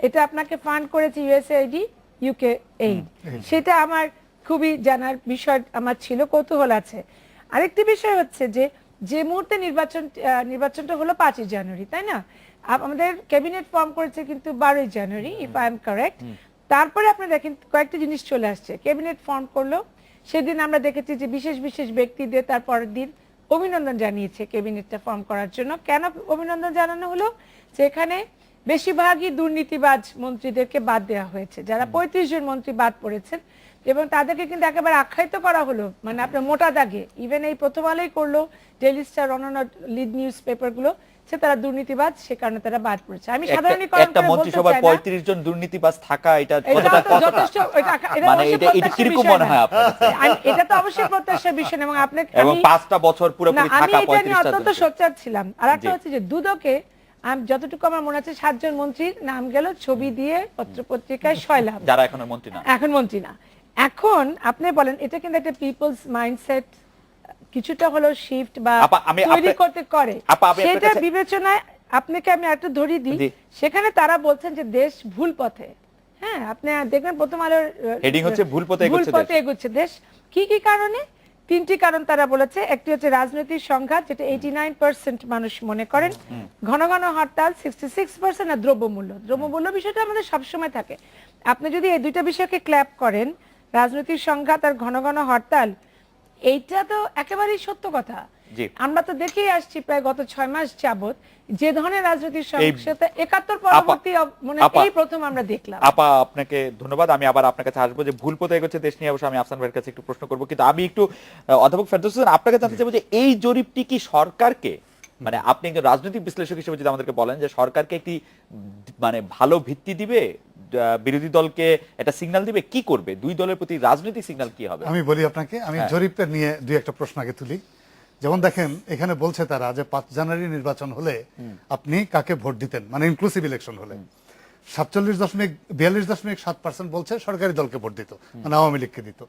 এটা আপনাকে ফান্ড করেছে ইউএসএইডি, ইউকে এইড। সেটা আমার খুবই জানার বিষয় আমার ছিল, কৌতূহল আছে। আরেকটি বিষয় হচ্ছে যে যে মুহূর্তে নির্বাচনটা হলো 5ই জানুয়ারি, তাই না? আমাদের ক্যাবিনেট ফর্ম করেছে কিন্তু 12ই জানুয়ারি, ইফ আই এম কারেক্ট। তারপরে আপনি দেখেন কয়েকটা জিনিস চলে আসছে। ক্যাবিনেট ফর্ম করলো, সেদিন আমরা দেখেছি যে বিশেষ বিশেষ ব্যক্তিদের তার পরের দিন অভিনন্দন জানিয়েছে ক্যাবিনেটটা ফর্ম করার জন্য। কেন অভিনন্দন জানানো হলো? যে এখানে বেশিরভাগই দুর্নীতিবাজ মন্ত্রীদেরকে বাদ দেওয়া হয়েছে, যারা 35 জন মন্ত্রী বাদ পড়েছেন, এবং তাদেরকে কিন্তু একেবারে আখ্যায়িত করা হলো, মানে আপনার মোটা দাগে। ইভেন এই প্রথম আলোই করলো, ডেইলি স্টার, অন্যান্য লিড নিউজ পেপারগুলো, সে তারা দুর্নীতিবাজ, সে কারণে তারা বাদ পড়েছে। আমি সাধারণীকরণ একটা মন্ত্রিসভায় 35 জন দুর্নীতিবাজ থাকা, এটা যথেষ্ট, মানে এটা কিরকম মনে হয় আপনার কাছে? এটা তো অবশ্যই প্রত্যাশার বিষয়, এবং আপনাকে এবং 5টা বছর পুরোপুরি থাকা, আমি এটা নিয়ে অত্যন্ত সোচ্চার ছিলাম। আর একটা হচ্ছে যে দুদকে যতটুকু আমার মনে আছে 7 জন মন্ত্রীর নাম গেল ছবি দিয়ে পত্র পত্রিকায় সয়লাভ, যারা এখন মন্ত্রী না। এখন আপনি বলেন, এটা কিন্তু একটা পিপলস মাইন্ডসেট কিছুটা হলো শিফট বা তৈরি করতে করে, সেটা বিবেচনায় আপনাকে আমি একটা ধরিয়ে দিই। সেখানে তারা বলছেন যে দেশ ভুল পথে। হ্যাঁ, আপনি দেখবেন প্রথম আলোর হেডিং হচ্ছে ভুল পথে এগোচ্ছে দেশ। কি কি কারণে? 3টি কারণ তারা বলেছে। একটি হচ্ছে রাজনৈতিক সংঘাত, যেটা 89% মানুষ মনে করেন, ঘন ঘন হরতাল 66%, আর দ্রব্যমূল্য বিষয়টা আমাদের সবসময় থাকে। আপনি যদি এই দুইটা বিষয়কে ক্ল্যাপ করেন, রাজনৈতিক সংঘাত আর ঘন ঘন হরতাল, এইটা তো একেবারেই সত্য কথা। আমরা তো দেখেই আসছি প্রায় গত 6 মাস যাবত যে ধরনের রাজনৈতিক সমস্যাতে 71 পরবর্তী মানে এই প্রথম আমরা দেখলাম। আপা, আপনাকে ধন্যবাদ। আমি আবার আপনার কাছে আসবো যে ভুল পথে এগোচ্ছে দেশ নিয়ে, অবশ্যই আমি আফসান ভাইয়ের কাছে একটু প্রশ্ন করবো, কিন্তু আমি একটু অধ্যাপক ফেরদৌস হোসেন আপনাকে জানতে চাইবো যে এই জরিপটি কি সরকারকে, মানে আপনি একজন রাজনৈতিক বিশ্লেষক হিসেবে যদি আমাদেরকে বলেন যে সরকারকে একটি মানে ভালো ভিত্তি দিবে, বিরোধী দলকে একটা সিগন্যাল দিবে, কি করবে, দুই দলের প্রতি রাজনৈতিক সিগন্যাল কি হবে? আমি বলি আপনাকে, আমি জরিপটা নিয়ে দুই একটা প্রশ্ন আগে তুলি। যেমন দেখেন, এখানে বলছে তারা যে 5 জানুয়ারি নির্বাচন হলে আপনি কাকে ভোট দিতেন, মানে ইনক্লুসিভ ইলেকশন হলে 42.7% বলছে সরকারি দলকে ভোট দিত, মানে আওয়ামী লীগকে দিত।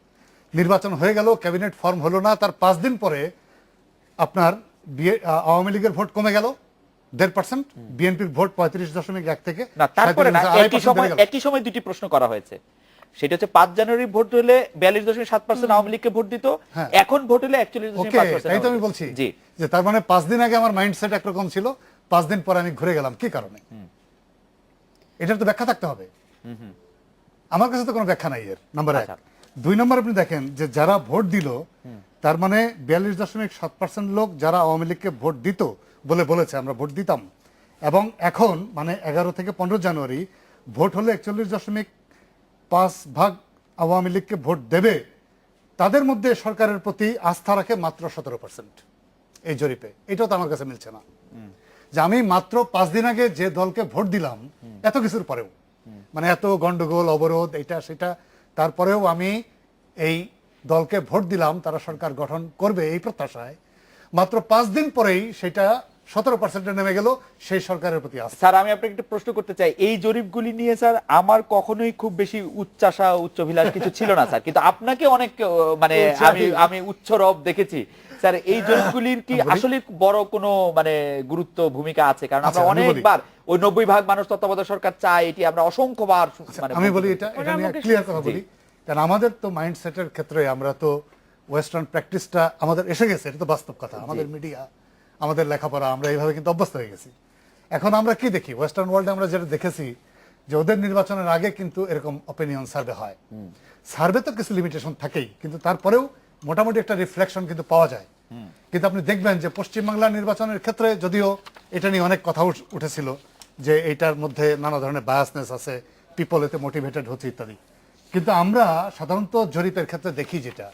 নির্বাচন হয়ে গেল, ক্যাবিনেট ফর্ম হলো না, তার 5 দিন পরে আপনার আওয়ামী লীগের ভোট কমে গেল 1.5%, বিএনপির ভোট 35.1 থেকে না, তারপরে না, একই সময় দুটি প্রশ্ন করা হয়েছে। সেটা হচ্ছে 5 জানুয়ারি ভোট হলে 42.7% আওয়ামী লীগকে ভোট দিত, এখন ভোট হলে 41.5%। তাই তো আমি বলছি যে তার মানে 5 দিন আগে আমার মাইন্ডসেট একরকম ছিল, 5 দিন পরে আমি ঘুরে গেলাম, কি কারণে? এটার তো ব্যাখ্যা থাকতে হবে। আমার কাছে তো কোনো ব্যাখ্যা নাই এর, নাম্বার 1। 2 নম্বর, আপনি দেখেন যে যারা ভোট দিল, তার মানে 42.7% লোক যারা আওয়ামী লীগকে ভোট দিত বলে বলেছে আমরা ভোট দিতাম, এবং এখন মানে 11 থেকে 15 জানুয়ারি ভোট হলে 41.5% আওয়ামী লীগকে ভোট দেবে, তাদের মধ্যে সরকারের প্রতি আস্থা রাখে মাত্র 17% এই জরিপে। এটাও তো আমার কাছে মিলছে না, যে আমি মাত্র 5 দিন আগে যে দলকে ভোট দিলাম, এত কিছুর পরেও, মানে এত গন্ডগোল, অবরোধ, এটা সেটা, তারপরেও আমি এই দলকে ভোট দিলাম, তারা সরকার গঠন করবে এই প্রত্যাশায়, মাত্র 5 দিন পরেই সেটা 17% নেমে গেল সেই সরকারের প্রতি আস্থা। স্যার, আমি আপনাকে একটু প্রশ্ন করতে চাই, এই জরিপগুলি নিয়ে স্যার আমার কখনোই খুব বেশি উচ্চাশা উচ্চভিলাষ কিছু ছিল না স্যার, কিন্তু আপনাকে অনেক মানে আমি উচ্চ রব দেখেছি স্যার। এই জরিপগুলির কি আসলে বড় কোনো মানে গুরুত্ব ভূমিকা আছে? কারণ আমরা অনেকবার ওই 90% মানুষ তত্ত্বাবধায়ক সরকার চাই, এটি আমরা অসংখ্যবার মানে আমি বলি এটা নিয়ে ক্লিয়ার কথা বলি, কারণ আমাদের তো মাইন্ডসেটের ক্ষেত্রে আমরা তো ওয়েস্টার্ন প্র্যাকটিসটা আমাদের এসে গেছে, এটা তো বাস্তব কথা। আমাদের মিডিয়া, আমাদের লেখাপড়া আমরা এইভাবে কিন্তু অভ্যস্ত হয়ে গেছি। এখন আমরা কি দেখি, ওয়েস্টার্ন ওয়ার্ল্ডে আমরা যেটা দেখেছি যে ওদের নির্বাচনের আগে কিন্তু এরকম অপিনিয়ন সার্ভে হয়। সার্ভে তো কিছু লিমিটেশন থাকেই, কিন্তু তারপরেও মোটামুটি একটা রিফ্লেকশন কিন্তু পাওয়া যায়। কিন্তু আপনি দেখবেন যে পশ্চিমবাংলার নির্বাচনের ক্ষেত্রে যদিও এটা নিয়ে অনেক কথা উঠেছিল যে এইটার মধ্যে নানা ধরনের বায়াসনেস আছে, পিপল এতে মোটিভেটেড হচ্ছে ইত্যাদি, কিন্তু আমরা সাধারণত জরিপের ক্ষেত্রে দেখি যেটা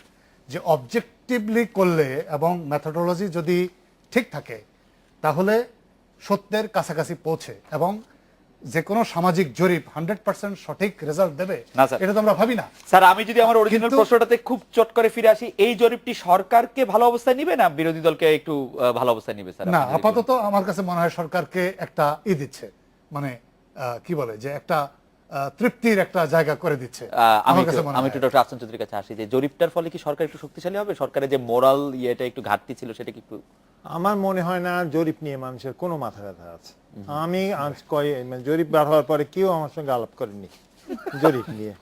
যে অবজেক্টিভলি করলে এবং মেথোডোলজি যদি ঠিক থাকে তাহলে সত্যের কাছাকাছি পৌঁছে এবং যে কোনো সামাজিক জরিপ 100% সঠিক রেজাল্ট দেবে না স্যার, এটা তো আমরা ভাবি না। স্যার আমি যদি আমার অরিজিনাল কিন্তু- প্রশ্নটাতে খুব চট করে ফিরে আসি, এই জরিপটি সরকারকে ভালো অবস্থায় নিবে না বিরোধী দলকে একটু ভালো অবস্থায় নিবে স্যার? না, আপনি যদি আপাতত আমার কাছে মনে হয় সরকারকে একটা দিচ্ছে, মানে কি বলে যে একটা তৃপ্তির একটা জায়গা করে দিচ্ছে আমার কাছে মনে আমি হয়। একটু ডক্টর আফসান চৌধুরীর কাছে আসি যে জরিপটার ফলে কি সরকার একটু শক্তিশালী হবে? সরকারের যে মোরাল ইয়েটা একটু ঘাটতি ছিল সেটা কি একটু? আমার মনে হয় না জরিপ নিয়ে মানুষের কোনো মাথা ব্যথা আছে। আমি মানে জরিপ বার হওয়ার পরে কেউ আমার সঙ্গে আলাপ করেনি জরিপ নিয়ে।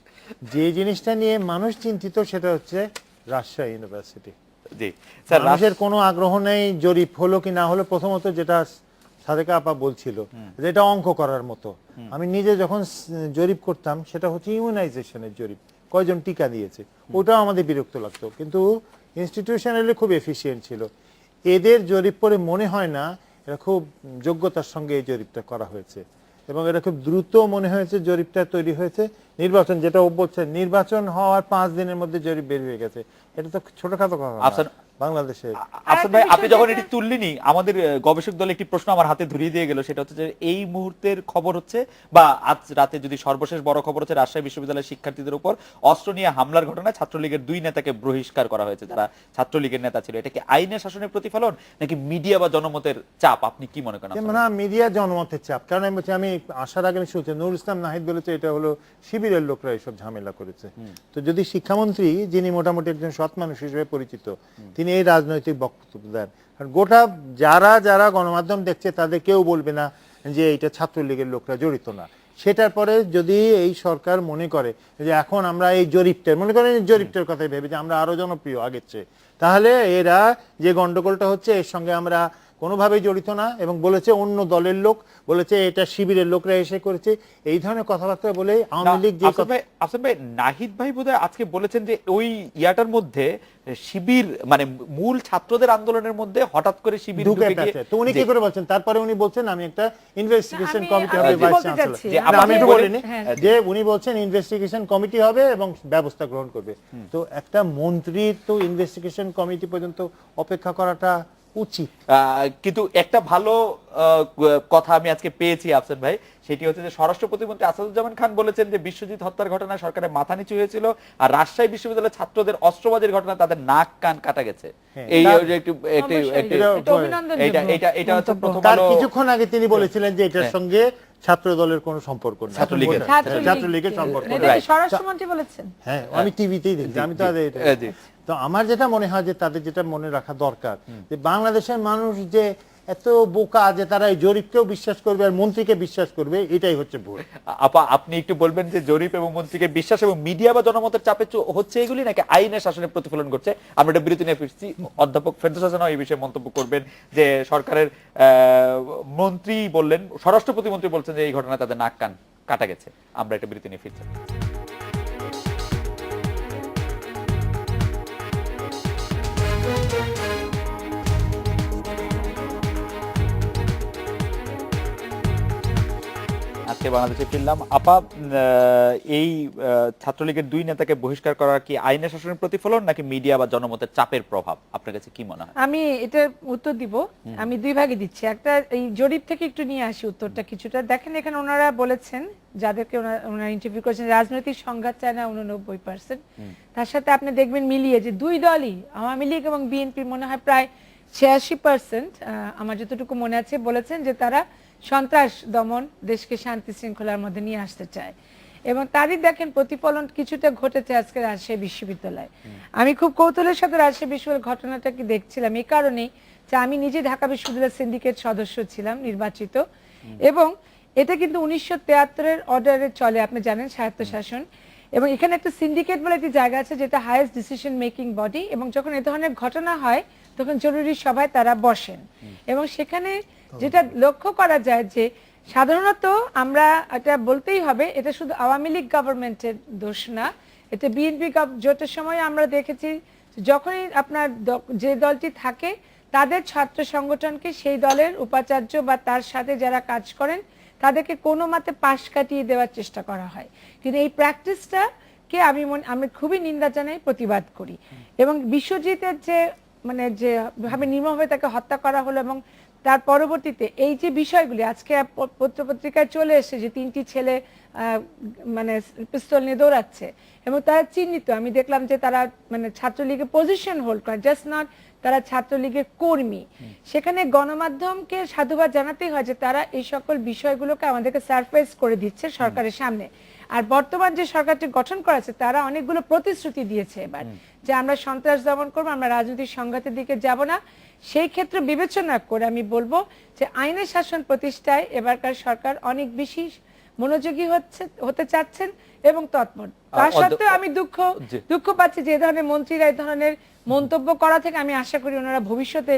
যে জিনিসটা নিয়ে মানুষ চিন্তিত সেটা হচ্ছে রাজশাহী ইউনিভার্সিটি। জি স্যার, মানুষের কোনো আগ্রহ নেই জরিপ হলো কি না হলো। প্রথমত যেটা সাদেকা আপা বলছিল যে এটা অঙ্ক করার মতো, আমি নিজে যখন জরিপ করতাম সেটা হচ্ছে ইমিউনাইজেশনের জরিপ, কয়জন টিকা দিয়েছে, ওটাও আমাদের বিরক্ত লাগতো, কিন্তু ইনস্টিটিউশনালি খুব এফিসিয়েন্ট ছিল। এদের জরিপ করে মনে হয় না এটা খুব যোগ্যতার সঙ্গে এই জরিপটা করা হয়েছে এবং এটা খুব দ্রুত মনে হয়েছে জরিপটা তৈরি হয়েছে। নির্বাচন যেটা ও বলছে, নির্বাচন হওয়ার 5 দিনের মধ্যে জরিপ বের হয়ে গেছে, এটা তো ছোটখাটো কথা না বাংলাদেশে। আফসান ভাই, আপনি যখন এটি তুললেনি আমাদের গবেষক দল একটি প্রশ্ন আমার হাতে ধরিয়ে দিয়ে গেল, সেটা হচ্ছে যে এই মুহূর্তের খবর হচ্ছে বা আজ রাতে যদি সর্বশেষ বড় খবর হচ্ছে রাজশাহী বিশ্ববিদ্যালয়ের শিক্ষার্থীদের উপর অস্ত্র নিয়ে হামলার ঘটনায় ছাত্রলীগের 2 নেতাকে বহিষ্কার করা হয়েছে, যারা ছাত্রলীগের নেতা ছিল। এটা কি আইনের শাসনের প্রতিফলন নাকি মিডিয়া বা জনমতের চাপ? আপনি কি মনে করেন? না, মিডিয়া জনমতের চাপ। কারণ আমি বলছি, আমি আসার আগে আমি শুনছি নুরুল ইসলাম নাহিদ বলেছে এটা হলো শিবিরের লোকরা এসব ঝামেলা করেছে। তো যদি শিক্ষামন্ত্রী, যিনি মোটামুটি একজন সৎ মানুষ হিসেবে পরিচিত, তিনি এই রাজনৈতিক বক্তব্য দেন, কারণ গোটা যারা গণমাধ্যম দেখছে তাদের কেউ বলবে না যে এইটা ছাত্রলীগের লোকরা জড়িত না। সেটার পরে যদি এই সরকার মনে করে যে এখন আমরা এই জরিপটার, মনে করেন জরিপটার কথাই ভেবে যে আমরা আরো জনপ্রিয় আগের চেয়ে, তাহলে এরা যে গন্ডগোলটা হচ্ছে এর সঙ্গে আমরা কোনোভাবেই জড়িত না, এবং বলেছে অন্য দলের লোক, বলেছে এটা শিবিরের লোকরা এসে করেছে, এই ধরনের কথাবার্তা বলে আওয়ামী লীগ যে আফসান ভাই, নাহিদ ভাই বোধহয় আজকে বলেছেন যে ওই ইয়াটার মধ্যে শিবির মানে মূল ছাত্রদের আন্দোলনের মধ্যে হঠাৎ করে শিবির ঢুকে গেছে। তো উনি কি করে বলছেন? তারপরে উনি বলছেন আমি একটা ইনভেস্টিগেশন কমিটি হবে, ভাইস চ্যান্সেলর। আমি একটু বলিনি যে উনি বলছেন ইনভেস্টিগেশন কমিটি হবে এবং ব্যবস্থা গ্রহণ করবে। তো একটা মন্ত্রীর তো ইনভেস্টিগেশন কমিটি পর্যন্ত অপেক্ষা করাটা উচিত। কিন্তু একটা ভালো কথা আমি আজকে পেয়েছি আফসান ভাই, সেটি হচ্ছে যে স্বরাষ্ট্র প্রতিমন্ত্রী আসাদুজ্জামান খান বলেছেন যে বিশ্বজিৎ হত্যার ঘটনায় সরকারের মাথা নিচু হয়েছিল, আর রাজশাহী বিশ্ববিদ্যালয়ের ছাত্রদের অস্ত্রবাজির ঘটনা তাদের নাক কান কাটা গেছে। এই এটা হচ্ছে প্রথম তার আলো। কিছুক্ষণ আগে তিনি বলেছিলেন যে এটার সঙ্গে ছাত্র দলের কোনো সম্পর্ক নেই, ছাত্রলীগের সম্পর্ক নেই। স্বরাষ্ট্রমন্ত্রী বলেছেন। হ্যাঁ, আমি টিভিতেই দেখছি, আমি তো তো আমার যেটা মনে হয় যে তাদের যেটা মনে রাখা দরকার যে বাংলাদেশের মানুষ যে এত বোকা যে তারা এই জরিপকেও বিশ্বাস করবে আর মন্ত্রীকে বিশ্বাস করবে, এটাই হচ্ছে ভুল। আপা, আপনি একটু বলবেন যে জরিপ এবং মন্ত্রীকে বিশ্বাস এবং মিডিয়া বা জনমতের চাপে হচ্ছে এগুলি নাকি আইনের শাসনের প্রতিফলন করছে? আমরা এটা বিরতি নিয়ে ফিরছি। অধ্যাপক ফেরদৌস হাসান এই বিষয়ে মন্তব্য করবেন যে সরকারের মন্ত্রী বললেন, স্বরাষ্ট্র প্রতিমন্ত্রী বলছেন যে এই ঘটনায় তাদের নাক কান কাটা গেছে। আমরা এটা বিরতি নিয়ে ফিরছি। আজকে বাংলাদেশে ফিরলাম। আপা, এই ছাত্রলীগের 2 নেতাকে বহিষ্কার করা কি আইনের শাসনের প্রতিফলন নাকি মিডিয়া বা জনমতের চাপের প্রভাব? আপনার কাছে কি মনে হয়? আমি এটা উত্তর দিব, আমি 2 ভাগে দিচ্ছি। একটা এই জরিপ থেকে একটু নিয়ে আসি উত্তরটা কিছুটা। দেখেন এখানে ওনারা বলেছেন, যাদেরকে ওনারা ইন্টারভিউ করেছেন, রাজনৈতিক সংঘাত চায় না 89%। তার সাথে আপনি দেখবেন মিলিয়ে যে 2 দলই, আওয়ামী লীগ এবং বিএনপি, মনে হয় প্রায় 86%, আমার যতটুকু মনে আছে, বলেছেন যে তারা সন্ত্রাস দমন, দেশকে শান্তি শৃঙ্খলার মধ্যে নিয়ে আসতে চায়। এবং তারই দেখেন প্রতিফলন কিছুটা ঘটেছে আজকে রাজশাহী বিশ্ববিদ্যালয়ে। আমি খুব কৌতূহলের সাথে রাজশাহী বিশ্ববিদ্যালয়ের ঘটনাটাকে দেখছিলাম এই কারণেই যে আমি নিজে ঢাকা বিশ্ববিদ্যালয়ের সিন্ডিকেট সদস্য ছিলাম, নির্বাচিত, এবং এটা কিন্তু 1973-এর অর্ডারে চলে, আপনি জানেন, স্বায়ত্তশাসন। এবং এখানে একটা সিন্ডিকেট বলে একটি জায়গা আছে যেটা হাইয়েস্ট ডিসিশন মেকিং বডি, এবং যখন এ ধরনের ঘটনা হয় তখন জরুরি সভায় তারা বসেন এবং সেখানে যেটা লক্ষ্য করা যায় যে সাধারণত আমরা এটা বলতেই হবে, এটা শুধু আওয়ামী লীগ গভর্নমেন্টের দোষ না, এটা বিএনপি জোটের সময় আমরা দেখেছি যখনই আপনার যে দলটি থাকে তাদের ছাত্র সংগঠনকে সেই দলের উপাচার্য বা তার সাথে যারা কাজ করেন তাদেরকে কোনো মতে পাশ কাটিয়ে দেওয়ার চেষ্টা করা হয়। কিন্তু এই প্র্যাকটিসটা কে আমি খুবই নিন্দা জানাই, প্রতিবাদ করি। এবং বিশ্বজিতের যে মানে যেভাবে নির্মমভাবে তাকে হত্যা করা হলো এবং তার পরবর্তীতে এই যে বিষয়গুলি আজকে পত্রপত্রিকায় চলে এসেছে যে 3টি ছেলে মানে পিস্তল নিয়ে দৌড়াচ্ছে এবং তারা চিহ্নিত, আমি দেখলাম যে তারা মানে ছাত্রলীগের পজিশন হোল্ড করে, জাস্ট নট তারা ছাত্রলীগের কর্মী। সেখানে গণমাধ্যমকে সাধুবাদ জানাতেই হয় যে তারা এই সকল বিষয়গুলোকে আমাদেরকে সারফেস করে দিচ্ছে সরকারের সামনে। আর বর্তমান যে সরকারটি গঠন করা আছে তারা অনেকগুলো প্রতিশ্রুতি দিয়েছে এবার যে আমরা সন্ত্রাস দমন করবো, আমরা রাজনৈতিক সংঘাতের দিকে যাব না। সেই ক্ষেত্রে বিবেচনা করে আমি বলবো যে আইনের শাসন প্রতিষ্ঠায় এবারকার সরকার অনেক বেশি মনোযোগী হতে চাচ্ছেন এবং তৎপর। তার সত্ত্বেও আমি দুঃখ পাচ্ছি যে এই ধরনের মন্ত্রীরা এই ধরনের মন্তব্য করা থেকে। আমি আশা করি ওনারা ভবিষ্যতে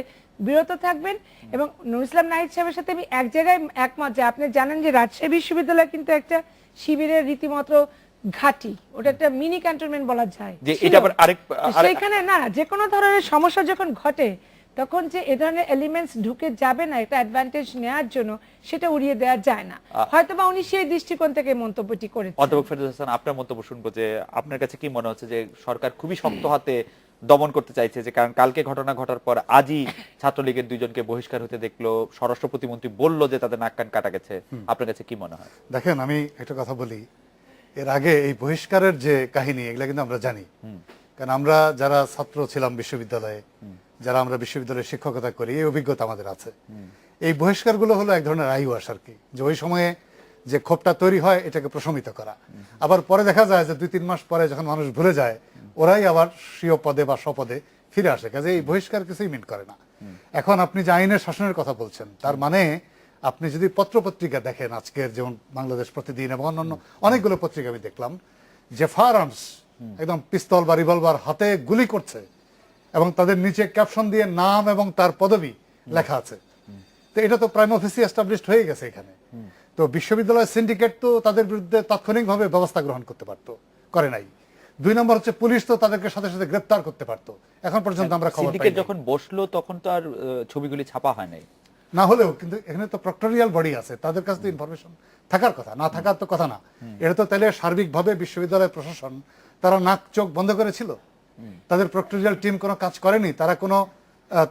বিরত থাকবেন। এবং নুরুল ইসলাম নাহিদ সাহেবের সাথে আমি এক জায়গায় একমত যে আপনি জানেন যে রাজশাহী বিশ্ববিদ্যালয় কিন্তু একটা শিবিরের রীতিমতো ঘাঁটি, ওটা একটা মিনি ক্যান্টনমেন্ট বলা যায়। সেইখানে না যে কোনো ধরনের সমস্যা যখন ঘটে তখন যে এ ধরনের এলিমেন্টস ঢুকে যাবে না একটা অ্যাডভান্টেজ নেওয়ার জন্য, সেটা উড়িয়ে দেওয়া যায় না। হয়তোবা উনি সেই দৃষ্টিকোণ থেকে মন্তব্যটি করেছেন। অধ্যাপক ফেরদৌস হাসান, আপনার মন্তব্য শুনবো যে আপনার কাছে কি মনে হচ্ছে যে সরকার খুবই শক্ত হাতে দমন করতে চাইছে, যে কারণ কালকে ঘটনা ঘটার পর আজই ছাত্রলীগের 2 জনকে বহিষ্কার হতে দেখলো, স্বরাষ্ট্র প্রতিমন্ত্রী বলল যে তাদের নাক কান কাটা গেছে। আপনার কাছে কি মনে হয়? দেখেন, আমি একটা কথা বলি, এর আগে এই বহিষ্কারের যে কাহিনী এগুলা কিন্তু আমরা জানি, কারণ আমরা যারা ছাত্র ছিলাম বিশ্ববিদ্যালয়ে, যারা আমরা বিশ্ববিদ্যালয়ে শিক্ষকতা করি, এই অভিজ্ঞতা আমাদের আছে। এই বহিষ্কারগুলো হলো এক ধরনের আইওয়াস আর কি, যে ওই সময়ে যে ক্ষোভটা তৈরি হয় এটাকে প্রশমিত করা। আবার পরে দেখা যায় যে 2-3 মাস পরে যখন মানুষ ভুলে যায়, ওরাই আবার স্বীয় পদে বা স্বপদে ফিরে আসে। কাজে এই বহিষ্কার কিছুই মিন করে না। এখন আপনি যে আইনের শাসনের কথা বলছেন, তার মানে আপনি যদি পত্রপত্রিকা দেখেন, আজকের যেমন বাংলাদেশ প্রতিদিন এবং অন্যান্য অনেকগুলো পত্রিকা আমি দেখলাম যে ফায়ার আর্মস, একদম পিস্তল বা রিভলভার হাতে গুলি করছে এবং তাদের নিচে ক্যাপশন দিয়ে নাম এবং তার পদবি লেখা আছে। তো এটা তো প্রাইম অফিসি এস্টাবলিশড হয়ে গেছে এখানে। তো বিশ্ববিদ্যালয় সিন্ডিকেট তো তাদের বিরুদ্ধে তাৎক্ষণিকভাবে ব্যবস্থা গ্রহণ করতে পারতো, করে নাই। 2 নম্বর হচ্ছে পুলিশ তো তাদেরকে সাথে সাথে গ্রেফতার করতে পারতো। এখন পর্যন্ত আমরা খবর পাই যখন বসলো তখন তো আর ছবিগুলি ছাপা হয় নাই। না হলেও কিন্তু এখানে তো প্রক্টোরিয়াল বডি আছে, তাদের কাছে তো ইনফরমেশন থাকার কথা, না থাকার তো কথা না। এটা তো তাহলে সার্বিকভাবে বিশ্ববিদ্যালয় প্রশাসন তারা নাক চোখ বন্ধ করেছিল, তাদের প্রক্টোরিয়াল টিম কোনো কাজ করেনি, তারা কোনো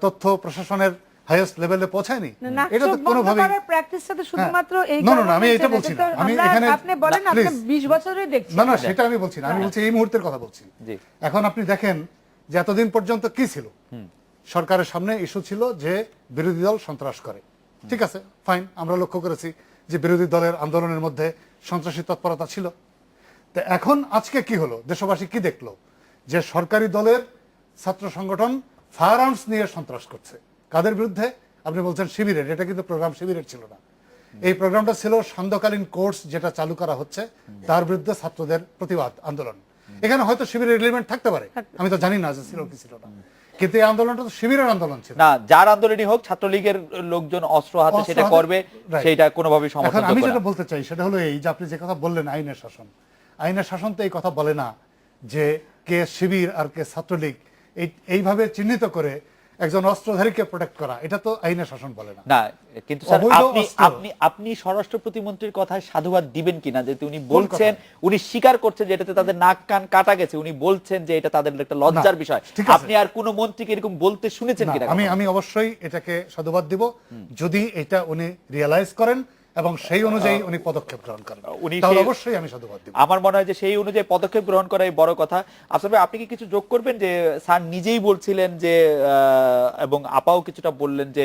তথ্য প্রশাসনের হাইয়েস্ট লেভেলে পৌঁছায়নি। এটা তো কোনোভাবে প্র্যাকটিসটা তো শুধুমাত্র এই না না, আমি এটা বলছি না। আমি এখানে আপনি বলেন আপনি 20 বছরে দেখছেন। না না, সেটা আমি বলছি না, আমি বলছি এই মুহূর্তের কথা বলছি। এখন আপনি দেখেন যে এতদিন পর্যন্ত কি ছিল, সরকারের সামনে ইস্যু ছিল যে বিরোধী দল সন্ত্রাস করে। ঠিক আছে, ফাইন, আমরা লক্ষ্য করেছি যে বিরোধী দলের আন্দোলনের মধ্যে সন্ত্রাসী তৎপরতা ছিল। তো এখন আজকে কি হলো, দেশবাসী কি দেখলো, যে সরকারি দলের ছাত্র সংগঠন ফায়ার আর্মস নিয়ে সন্ত্রাস করছে। কাদের বিরুদ্ধে? আপনি বলছেন শিবিরের। এটা কিন্তু প্রোগ্রাম শিবিরের ছিল না, এই প্রোগ্রামটা ছিল সান্ধ্যকালীন কোর্স যেটা চালু করা হচ্ছে, তার বিরুদ্ধে ছাত্রদের প্রতিবাদ আন্দোলন। এখানে হয়তো শিবিরের এলিমেন্ট থাকতে পারে, আমি তো জানি না যে ছিল কি ছিল না, কিন্তু এই আন্দোলনটা তো শিবিরের আন্দোলন ছিল না। যার আন্দোলনই হোক, ছাত্রলীগের লোকজন অস্ত্র হাতে সেটা করবে, সেটা কোনোভাবেই সমর্থন করবে না। আমি যেটা বলতে চাই সেটা হলো এই যে আপনি যে কথা বললেন আইনের শাসন, আইনের শাসন তো এই কথা বলে না যে কে শিবির আর কে ছাত্রলীগ, এইভাবে চিহ্নিত করে একজন অস্ত্রধারীকে প্রোটেক্ট করা, এটা তো আইনের শাসন বলে না। না, কিন্তু স্যার আপনি স্বরাষ্ট্র প্রতিমন্ত্রীর কথায় সাধুবাদ দিবেন কিনা, যে উনি বলছেন, উনি স্বীকার করছেন যে এটাতে তাদের নাক কান কাটা গেছে, উনি বলছেন যে এটা তাদের একটা লজ্জার বিষয়। আপনি আর কোন মন্ত্রীকে এরকম বলতে শুনেছেন কিনা? আমি অবশ্যই এটাকে সাধুবাদ দিব যদি এটা উনি রিয়ালাইজ করেন এবং সেই অনুযায়ী উনি পদক্ষেপ গ্রহণ করেন, তাহলে অবশ্যই আমি সাধুবাদ দিব। আমার মনে হয় যে সেই অনুযায়ী পদক্ষেপ গ্রহণ করাই বড় কথা। আসলে আপনি কি কিছু যোগ করবেন, যে স্যার নিজেই বলছিলেন যে এবং আপাও কিছুটা বললেন যে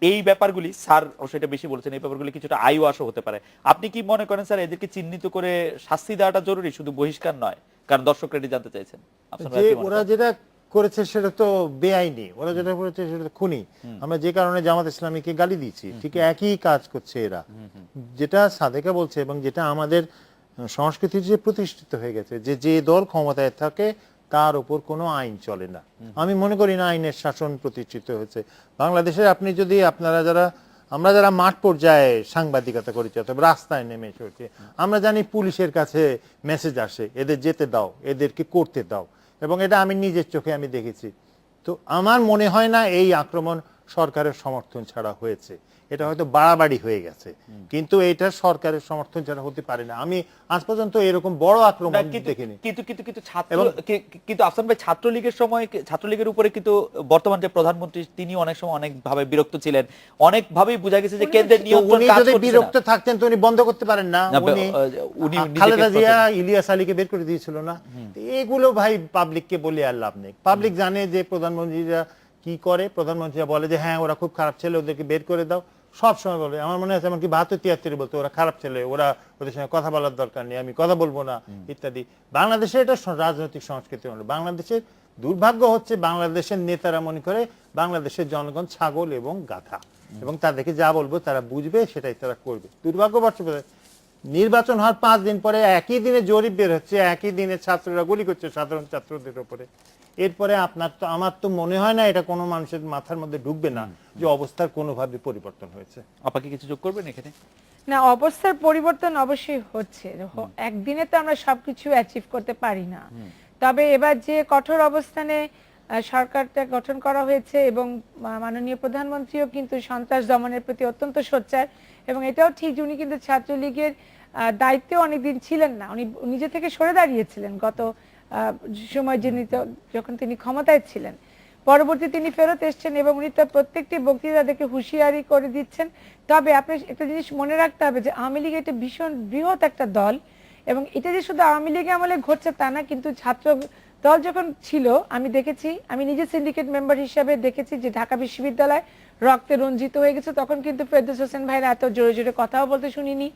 এই ব্যাপারগুলি, স্যার সেটা বেশি বলছেন, এই ব্যাপারগুলি কিছুটা আইওয়াশও হতে পারে। আপনি কি মনে করেন স্যার এদেরকে চিহ্নিত করে শাস্তি দেওয়াটা জরুরি, শুধু বহিষ্কার নয়? কারণ দর্শকরা এটি জানতে চাইছেন। ওরা যেটা করেছে সেটা তো বেআইনি, ওরা যেটা করেছে সেটা খুনি। আমরা যে কারণে জামাত ইসলামীকে গালি দিয়েছি, ঠিক একই কাজ করছে এরা। যেটা সাদেকা বলছে এবং যেটা আমাদের সংস্কৃতি যে প্রতিষ্ঠিত হয়ে গেছে, যে যে দল ক্ষমতায় থাকে তার উপর কোনো আইন চলে না। আমি মনে করি না আইনের শাসন প্রতিষ্ঠিত হয়েছে বাংলাদেশে। আপনি যদি আমরা যারা মাঠ পর্যায়ে সাংবাদিকতা করেছি অথবা রাস্তায় নেমে এসেছি, আমরা জানি পুলিশের কাছে মেসেজ আসে এদের যেতে দাও, এদেরকে করতে দাও, এবং এটা আমি নিজের চোখে আমি দেখেছি। তো আমার মনে হয় না এই আক্রমণ সরকারের সমর্থন ছাড়া হয়েছে, এটা হয়তো বাড়াবাড়ি হয়ে গেছে, কিন্তু এটা সরকারের সমর্থন ছাড়া হতে পারে না। আমি আজ পর্যন্ত এরকম বড় আক্রমণ দেখিনি। কিন্তু আফসান ভাই, ছাত্রলীগের সময়, ছাত্রলীগের উপরে কিন্তু বর্তমান যে প্রধানমন্ত্রী তিনি অনেক সময় অনেকভাবে বিরক্ত ছিলেন, অনেকভাবেই বোঝা গেছে যে কেন্দ্রের নিয়ন্ত্রণ কাজ করছে না। যদি বিরক্ত থাকতেন তো উনি বন্ধ করতে পারেন না। উনি খালেদা জিয়া ইলিয়াস আলীকে বের করে দিয়েছিল না। এগুলো ভাই পাবলিককে বলে আর লাভ নেই। পাবলিক জানে যে প্রধানমন্ত্রীরা কি করে। প্রধানমন্ত্রীরা বলে যে হ্যাঁ ওরা খুব খারাপ ছেলে, ওদেরকে বের করে দাও, সব সময় বলে। আমার মনে আছে এমনকি 72-73 বলতো ওরা খারাপ ছেলে, ওদের সঙ্গে কথা বলার দরকার নেই, আমি কথা বলবো না ইত্যাদি। বাংলাদেশে এটা রাজনৈতিক সংস্কৃতি। বাংলাদেশের দুর্ভাগ্য হচ্ছে বাংলাদেশের নেতারা মনে করে বাংলাদেশের জনগণ ছাগল এবং গাধা, এবং তাদেরকে যা বলবো তারা বুঝবে, সেটাই তারা করবে। দুর্ভাগ্যবশ নির্বাচন হওয়ার 5 দিন পরে একই দিনে জরিপ বের হচ্ছে, একই দিনে ছাত্ররা গুলি করছে সাধারণ ছাত্রদের উপরে। এরপরে আমার তো মনে হয় না এটা কোনো মানুষের মাথার মধ্যে ঢুকবে না যে অবস্থার কোনোভাবে পরিবর্তন হয়েছে। আপনাকে কিছু যোগ করবেন এখানে? না, অবস্থার পরিবর্তন অবশ্যই হচ্ছে। একদিনে তো আমরা সবকিছু অ্যাচিভ করতে পারি না। তবে এবার যে কঠোর অবস্থানে সরকারটা গঠন করা হয়েছে এবং মাননীয় প্রধানমন্ত্রীও কিন্তু সন্ত্রাস দমনের প্রতি অত্যন্ত সোচ্চার, এবং এটাও ঠিক যে উনি কিন্তু ছাত্রলীগের দায়িত্বে অনেকদিন ছিলেন না, উনি নিজে থেকে সরে দাঁড়িয়েছিলেন গত সময় যখন তিনি ক্ষমতায় ছিলেন। পরবর্তী তিনি ফেরত এসছেন এবং উনি তার প্রত্যেকটি বক্তৃতাদেরকে হুঁশিয়ারি করে দিচ্ছেন। তবে আপনি একটা জিনিস মনে রাখতে হবে যে আওয়ামী লীগ একটা ভীষণ বৃহৎ একটা দল, এবং এটা যে শুধু আওয়ামী লীগ আমলে ঘটছে তা না, কিন্তু ছাত্র দল যখন ছিল আমি দেখেছি, আমি নিজে সিন্ডিকেট মেম্বার হিসেবে দেখেছি যে ঢাকা বিশ্ববিদ্যালয় রক্তে রঞ্জিত হয়ে গেছে। তখন কিন্তু ফেরদৌস হোসেন ভাইরা এত জোরে জোরে কথাও বলতে শুনিনি,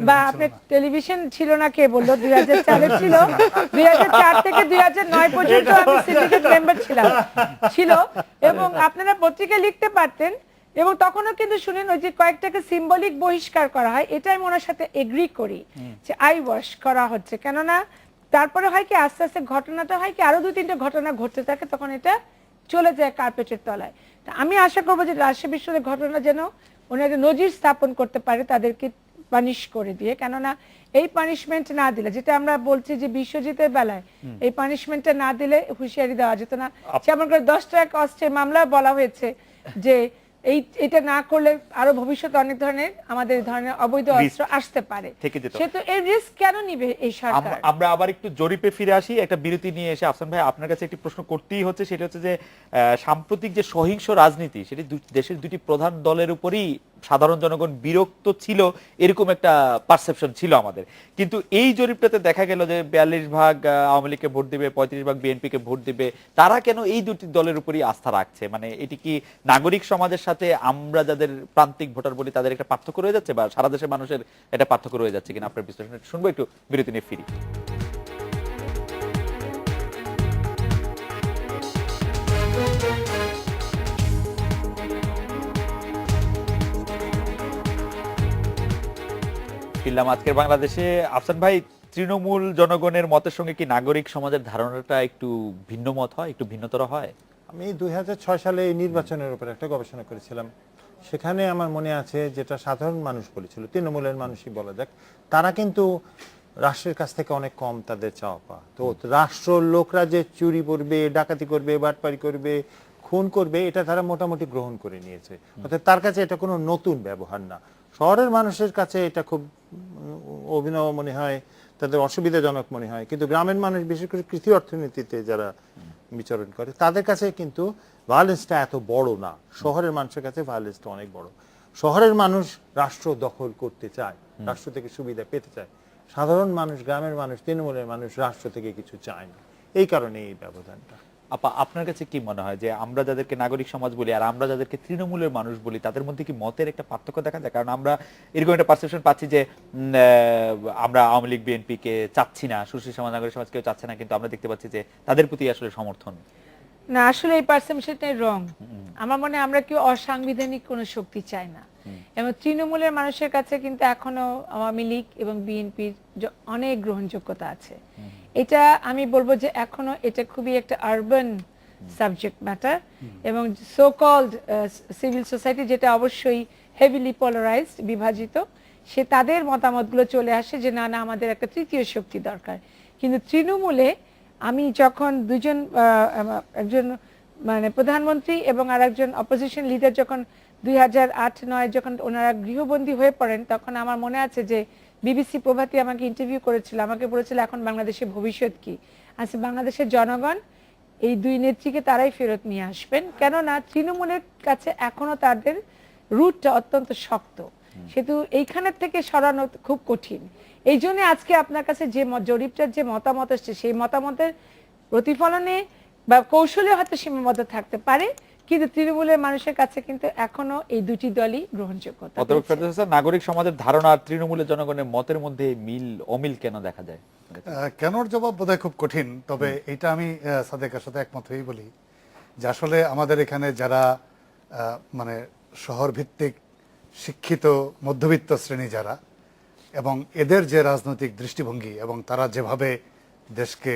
বা আপনার টেলিভিশন ছিল না, কে বললো 2004 ছিল, 2004 থেকে 2009 পর্যন্ত আমি সিন্ডিকেট মেম্বার ছিল, এবং আপনারা পত্রিকায় লিখতে পারতেন। এবং তখনও কিন্তু শুনেন ওই যে কয়েকটাকে সিম্বলিক বহিষ্কার করা হয়, এটা আমি ওনার সাথে এগ্রি করি যে আই ওয়াশ করা হচ্ছে। কেননা তারপরে হয় কি আস্তে আস্তে ঘটনাটা হয় কি আরো 2-3টে ঘটনা ঘটতে থাকে, তখন এটা চলে যায় কার্পেটের তলায়। তা আমি আশা করবো যে রাজশাহী বিশ্ববিদ্যালয়ের ঘটনা যেন ওনারা নজির স্থাপন করতে পারে তাদেরকে পানিশ করে দিয়ে। কেননা এই পানিশমেন্ট না দিলে, যেটা আমরা বলছি যে বিশ্বজিতের বেলায় এই পানিশমেন্টটা না দিলে হুঁশিয়ারি দেওয়া যেত না। যেমন করে 10 টাকা কষ্টের মামলা বলা হয়েছে যে এটা না করলে আরো ভবিষ্যতে অনেক ধরনের আমাদের ধরনের অবৈধ অস্ত্র আসতে পারে, সে তো এর রিস্ক কেন নিবে এই সরকার? আমরা আবার একটু জরিপে ফিরে আসি, একটা বিরতি নিয়ে এসে আফসান ভাই আপনার কাছে একটি প্রশ্ন করতেই হচ্ছে, সেটা হচ্ছে যে সাম্প্রতিক যে সহিংস রাজনীতি, সেটি দেশের দুটি প্রধান দলের উপরই সাধারণ জনগণ বিরক্ত ছিল, এরকম একটা পারসেপশন ছিল আমাদের। কিন্তু এই জরিপটাতে দেখা গেল যে 42% আওয়ামী লীগকে ভোট দিবে, 35% বিএনপি কে ভোট দিবে। তারা কেন এই দুটি দলের উপরই আস্থা রাখছে? মানে এটি কি নাগরিক সমাজের সাথে আমরা যাদের প্রান্তিক ভোটার বলি তাদের একটা পার্থক্য রয়ে যাচ্ছে, বা সারা দেশের মানুষের এটা পার্থক্য রয়ে যাচ্ছে কিনা? আপনার বিশ্লেষণ শুনবো, একটু বিরতি নিয়ে ফিরি। ফিরলাম আজকের বাংলাদেশে। আফসান ভাই, তৃণমূল জনগণের মতের সঙ্গে কি নাগরিক সমাজের ধারণাটা একটু ভিন্ন মত হয়, একটু ভিন্নতর হয়? আমি 2006 সালে এই নির্বাচনের উপর একটা গবেষণা করেছিলাম। সেখানে আমার মনে আছে যেটা সাধারণ মানুষ বলেছিল, তৃণমূলের মানুষই বলা যাক, তারা কিন্তু রাষ্ট্রের কাছ থেকে অনেক কম তাদের চাওয়া পাওয়া। তো রাষ্ট্র লোকরা যে চুরি করবে, ডাকাতি করবে, বাটপারি করবে, খুন করবে, এটা তারা মোটামুটি গ্রহণ করে নিয়েছে। অর্থাৎ তার কাছে এটা কোনো নতুন ব্যবহার না। শহরের মানুষের কাছে এটা খুব অভিনব মনে হয়, তাদের অসুবিধাজনক মনে হয়, কিন্তু গ্রামের মানুষ, বিশেষ করে কৃষি অর্থনীতিতে যারা বিচরণ করে, তাদের কাছে কিন্তু ভায়োলেন্সটা এত বড় না। শহরের মানুষের কাছে ভায়োলেন্সটা অনেক বড়। শহরের মানুষ রাষ্ট্র দখল করতে চায়, রাষ্ট্র থেকে সুবিধা পেতে চায়। সাধারণ মানুষ, গ্রামের মানুষ, তৃণমূলের মানুষ রাষ্ট্র থেকে কিছু চায় না। এই কারণে এই ব্যবধানটা। আপা, আপনার কাছে কি মনে হয় যে আমরা যাদেরকে নাগরিক সমাজ বলি আর আমরা যাদেরকে তৃণমূলের মানুষ বলি, তাদের মধ্যে কি মতের একটা পার্থক্য দেখা যায়? কারণ আমরা এরকম একটা পারসেপশন পাচ্ছি যে আমরা আওয়ামী লীগ বিএনপি কে চাচ্ছি না, সুশীল সমাজ, নাগরিক সমাজ কেউ চাচ্ছে না, কিন্তু আমরা দেখতে পাচ্ছি যে তাদের প্রতি আসলে সমর্থন। না, আসলে এই পারসেপশনটাই রং। আমার মনে হয় আমরা কেউ অসাংবিধানিক কোনো শক্তি চাই না। এবং তৃণমূলের মানুষের কাছে কিন্তু এখনো আওয়ামী লীগ এবং বিএনপির অনেক গ্রহণযোগ্যতা আছে। এটা আমি বলবো যে এখনো এটা খুবই একটা আরবান সাবজেক্ট ম্যাটার, এবং সো কল্ড সিভিল সোসাইটি, যেটা অবশ্যই হেভিলি পোলারাইজড, বিভাজিত, সে তাদের মতামতগুলো চলে আসে যে না না আমাদের একটা তৃতীয় শক্তি দরকার। কিন্তু তৃণমূলে আমি যখন দুজন একজন মানে প্রধানমন্ত্রী এবং আর একজন অপোজিশন লিডার যখন 2008-9 যখন ওনারা গৃহবন্দী হয়ে পড়েন, তখন আমার মনে আছে যে বিবিসি প্রভাতী আমাকে ইন্টারভিউ করেছিল, আমাকে বলেছিল এখন বাংলাদেশের ভবিষ্যৎ কি। আচ্ছা, বাংলাদেশের জনগণ এই দুই নেত্রীকে তারাই ফেরত নিয়ে আসবেন, কেননা তৃণমূলের কাছে এখনো তাদের রুটটা অত্যন্ত শক্ত, সেহেতু এইখানের থেকে সরানো খুব কঠিন। এই জন্য আজকে আপনার কাছে যে জরিপটার যে মতামত আসছে, সেই মতামতের প্রতিফলনে বা কৌশলে হয়তো সীমাবদ্ধ থাকতে পারে, কিন্তু তৃণমূলের মানুষের কাছে কিন্তু এখনো এই দুটি দলই গ্রহণযোগ্যতা পেয়েছে। নাগরিক সমাজের ধারণা আর তৃণমূলের জনগণের মতের মধ্যে অমিল কেন দেখা যায়? কেনর জবাব বোধহয় খুব কঠিন, তবে এটা আমি সাদেকের সাথে একমত হয়েই বলি যে আসলে আমাদের এখানে যারা মানে শহর ভিত্তিক শিক্ষিত মধ্যবিত্ত শ্রেণী যারা, এবং এদের যে রাজনৈতিক দৃষ্টিভঙ্গি এবং তারা যেভাবে দেশকে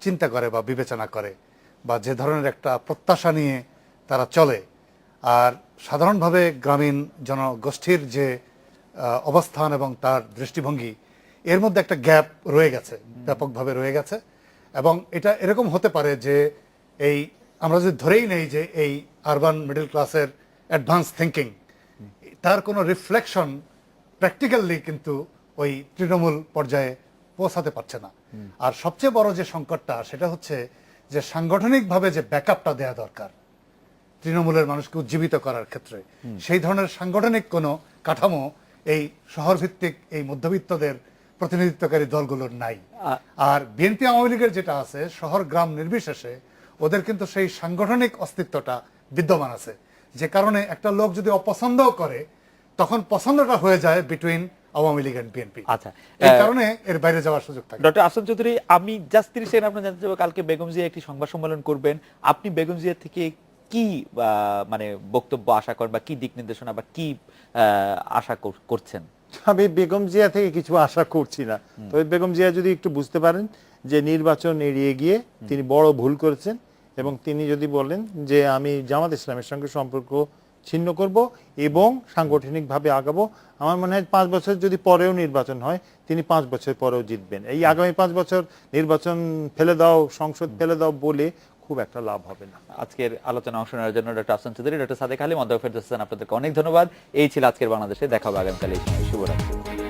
চিন্তা করে বা বিবেচনা করে বা যে ধরনের একটা প্রত্যাশা নিয়ে তারা চলে, আর সাধারণভাবে গ্রামীণ জনগোষ্ঠীর যে অবস্থান এবং তার দৃষ্টিভঙ্গি, এর মধ্যে একটা গ্যাপ রয়ে গেছে, ব্যাপকভাবে রয়ে গেছে। এবং এটা এরকম হতে পারে যে এই আমরা যদি ধরেই নেই যে এই আরবান মিডল ক্লাসের অ্যাডভান্স থিঙ্কিং, তার কোনো রিফ্লেকশন প্র্যাকটিক্যালি কিন্তু ওই তৃণমূল পর্যায়ে পৌঁছাতে পারছে না। আর সবচেয়ে বড় যে সংকটটা সেটা হচ্ছে যে সাংগঠনিকভাবে যে ব্যাকআপটা দেওয়া দরকার তৃণমূলের মানুষকে উজ্জীবিত করার ক্ষেত্রে, সেই ধরনের সাংগঠনিক কোনো কাঠামো এই শহর ভিত্তিক এই মধ্যবিত্তদের প্রতিনিধিত্বকারী দলগুলোর নাই। আর বিএনপি আওয়ামী লীগের যেটা আছে, শহর গ্রাম নির্বিশেষে ওদের কিন্তু সেই সাংগঠনিক অস্তিত্বটা বিদ্যমান আছে, যে কারণে একটা লোক যদি অপছন্দও করে তখন পছন্দটা হয়ে যায় বিটুইন আওয়ামী লীগ এন্ড বিএনপি। আচ্ছা, এই কারণে এর বাইরে যাওয়ার সুযোগ থাকে। ডক্টর আহসান চৌধুরী, আমি জাস্ট 30 সেকেন্ড আপনার জানতে চাইবো, কালকে বেগম জিয়া একটি সংবাদ সম্মেলন করবেন, আপনি বেগম জিয়া থেকে কি মানে বক্তব্য আশা করেন বা কি দিক নির্দেশনা বা কি আশা করছেন? আমি বেগম জিয়া থেকে কিছু আশা করছি না, তবে বেগম জিয়া যদি একটু বুঝতে পারেন যে নির্বাচন এড়িয়ে গিয়ে তিনি বড় ভুল করেছেন, এবং তিনি যদি বলেন যে আমি জামাত ইসলামের সঙ্গে সম্পর্ক ছিন্ন করব এবং সাংগঠনিকভাবে আগাবো, আমার মনে হয় 5 বছর যদি পরেও নির্বাচন হয় তিনি 5 বছর পরেও জিতবেন। এই আগামী 5 বছর নির্বাচন ফেলে দাও, সংসদ ফেলে দাও বলে খুব একটা লাভ হবে না। আজকের আলোচনা অংশ নেওয়ার জন্য ডক্টর আহসান চৌধুরী, ডক্টর সাদেক আলী, অধ্যাপক ফেরদৌস হাসান, আপনাদেরকে অনেক ধন্যবাদ। এই ছিল আজকের বাংলাদেশে, দেখা হবে আগামীকাল এই সময়। শুভরাত্রি।